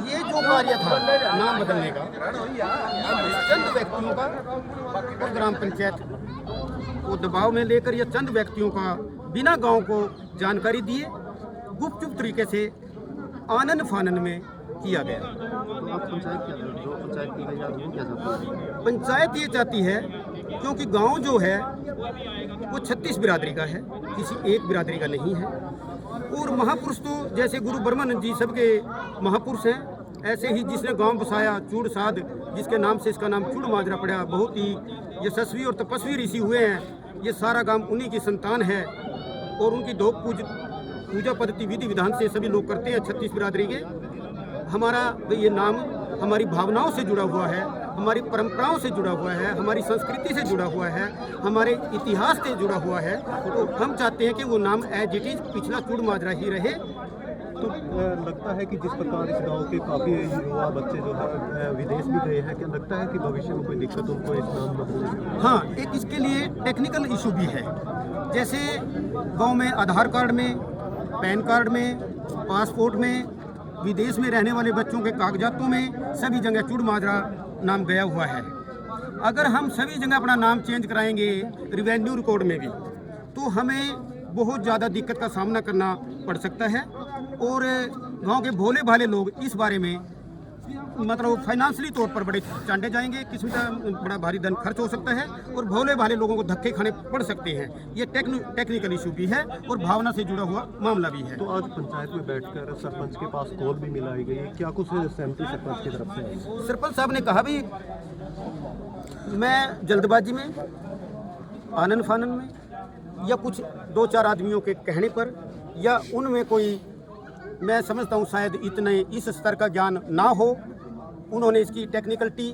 ये जो कार्य था नाम बदलने का, चंद व्यक्तियों का और ग्राम पंचायत को दबाव में लेकर या चंद व्यक्तियों का बिना गांव को जानकारी दिए गुपचुप तरीके से आनन फानन में किया गया। तो आप पंचायत ये चाहती है क्योंकि गांव जो है वो 36 बिरादरी का है, किसी एक बिरादरी का नहीं है। और महापुरुष तो जैसे गुरु ब्रह्मानंद जी सबके महापुरुष हैं, ऐसे ही जिसने गांव बसाया चूड़ साध, जिसके नाम से इसका नाम चूड़ माजरा पड़ा, बहुत ही यशस्वी और तपस्वी ऋषि हुए हैं। ये सारा गांव उन्हीं की संतान है और उनकी पूजा पद्धति विधि विधान से सभी लोग करते हैं 36 बिरादरी के। हमारा ये नाम हमारी भावनाओं से जुड़ा हुआ है, हमारी परंपराओं से जुड़ा हुआ है, हमारी संस्कृति से जुड़ा हुआ है, हमारे इतिहास से जुड़ा हुआ है। तो हम चाहते हैं कि वो नाम एज इट इज पिछला चूड़ माजरा ही रहे। तो लगता है कि जिस प्रकार इस गांव के काफ़ी युवा बच्चे जो है विदेश भी गए हैं, क्या लगता है कि भविष्य में कोई दिक्कत उनको इस नाम बदलने? हाँ, एक इसके लिए टेक्निकल इशू भी है। जैसे गांव में आधार कार्ड में, पैन कार्ड में, पासपोर्ट में, विदेश में रहने वाले बच्चों के कागजातों में सभी जगह चूड़ माजरा नाम गया हुआ है। अगर हम सभी जगह अपना नाम चेंज कराएंगे रिवेन्यू रिकॉर्ड में भी, तो हमें बहुत ज़्यादा दिक्कत का सामना करना पड़ सकता है। और गांव के भोले भाले लोग इस बारे में मतलब फाइनेंशियली तौर पर बड़े चांटे जाएंगे, किस्म का बड़ा भारी धन खर्च हो सकता है और भोले भाले लोगों को धक्के खाने पड़ सकते हैं। ये टेक्निकल इशू भी है और भावना से जुड़ा हुआ मामला भी है। तो आज पंचायत में बैठकर सरपंच के पास कॉल भी मिलाई गई, क्या कुछ सहमति सरपंच की तरफ से है? सरपंच साहब ने कहा भी मैं जल्दबाजी में, आनन फानन में या कुछ 2-4 आदमियों के कहने पर या उनमें कोई, मैं समझता हूँ शायद इतने इस स्तर का ज्ञान ना हो, उन्होंने इसकी टेक्निकलिटी,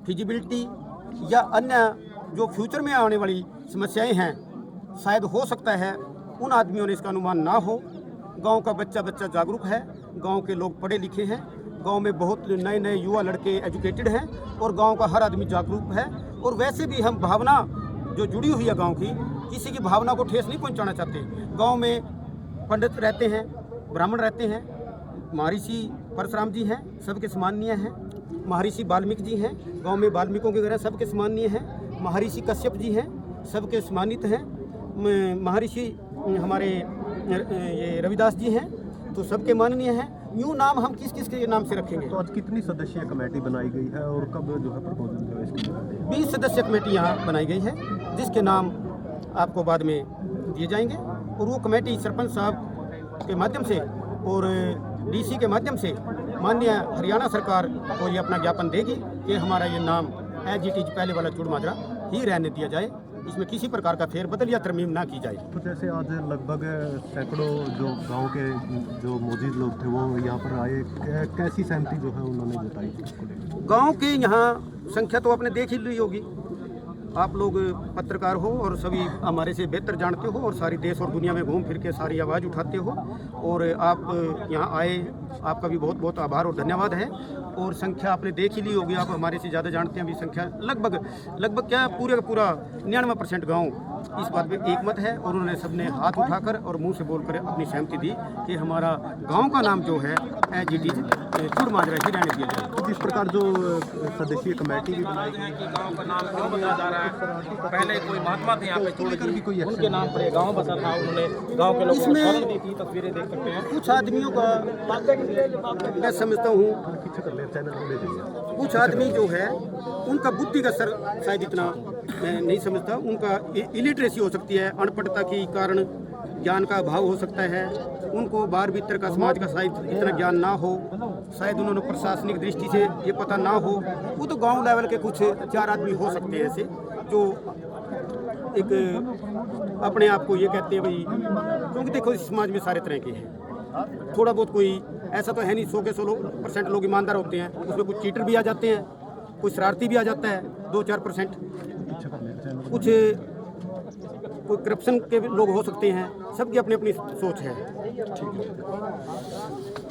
फिजिबिलिटी या अन्य जो फ्यूचर में आने वाली समस्याएं हैं, शायद हो सकता है उन आदमियों ने इसका अनुमान ना हो। गांव का बच्चा जागरूक है, गांव के लोग पढ़े लिखे हैं, गांव में बहुत नए नए युवा लड़के एजुकेटेड हैं और गांव का हर आदमी जागरूक है। और वैसे भी हम भावना जो जुड़ी हुई है गाँव की, किसी की भावना को ठेस नहीं पहुँचाना चाहते। गाँव में पंडित रहते हैं, ब्राह्मण रहते हैं, महर्षि परशुराम जी हैं, सबके सम्माननीय हैं, महर्षि वाल्मीकि जी हैं, गांव में वाल्मीकों के वगैरह सबके सम्माननीय हैं, महर्षि कश्यप जी हैं, सबके सम्मानित हैं, महर्षि हमारे ये रविदास जी हैं, तो सबके माननीय हैं। यूँ नाम हम किस किस के नाम से रखेंगे? तो आज कितनी सदस्यीय कमेटी बनाई गई है और कब जो है प्रपोजल जो है इसकी? 20 सदस्य कमेटी यहाँ बनाई गई है, जिसके नाम आपको बाद में दिए जाएंगे। और वो कमेटी सरपंच साहब के माध्यम से और डीसी के माध्यम से माननीय हरियाणा सरकार को ये अपना ज्ञापन देगी कि हमारा ये नाम एज इट इज पहले वाला चूड़ माजरा ही रहने दिया जाए, इसमें किसी प्रकार का फेरबदल या तरमीम ना की जाए। तो जैसे आज लगभग सैकड़ों जो गांव के जो मौजूद लोग थे वो यहाँ पर आए, कैसी सहमति जो है उन्होंने जताई? गाँव के यहाँ संख्या तो आपने देख ही ली होगी, आप लोग पत्रकार हो और सभी हमारे से बेहतर जानते हो और सारी देश और दुनिया में घूम फिर के सारी आवाज़ उठाते हो और आप यहाँ आए, आपका भी बहुत बहुत आभार और धन्यवाद है। और संख्या आपने देख ही ली होगी, आप हमारे से ज़्यादा जानते हैं। अभी संख्या लगभग क्या पूरे का पूरा 99% गाँव इस बात पे एकमत है और उन्होंने सबने हाथ उठाकर और मुंह से बोलकर अपनी सहमति दी कि हमारा गांव का नाम जो है एज इट इज चूड़ माजरा ही रहने दिया जाए। जिस प्रकार जो सदस्यीय कमेटी भी बनाई गई, गांव का नाम क्यों लिया जा रहा है? पहले कोई महात्मा थे यहाँ पे, लेकर भी कोई उनके नाम पर गांव बसा था, उन्होंने गांव के लोगों को शरण दी थी, तस्वीरें देख सकते हैं। कुछ आदमियों का मैं समझता हूँ, कुछ आदमी जो है उनका बुद्धि का स्तर शायद इतना मैं नहीं समझता, उनका इलिटरेसी हो सकती है, अनपढ़ता के कारण ज्ञान का अभाव हो सकता है, उनको बाहर भीतर का समाज का शायद इतना ज्ञान ना हो, शायद उन्होंने प्रशासनिक दृष्टि से ये पता ना हो। वो तो गांव लेवल के कुछ 4 आदमी हो सकते हैं ऐसे जो एक अपने आप को ये कहते हैं भाई, क्योंकि देखो इस समाज में सारे तरह के हैं, थोड़ा बहुत कोई ऐसा तो है नहीं 100 के 100% लोग ईमानदार होते हैं, उसमें कुछ चीटर भी आ जाते हैं, कुछ शरारती भी आ जाता है 2-4%, कुछ कोई करप्शन के लोग हो सकते हैं, सबकी अपनी अपनी सोच है।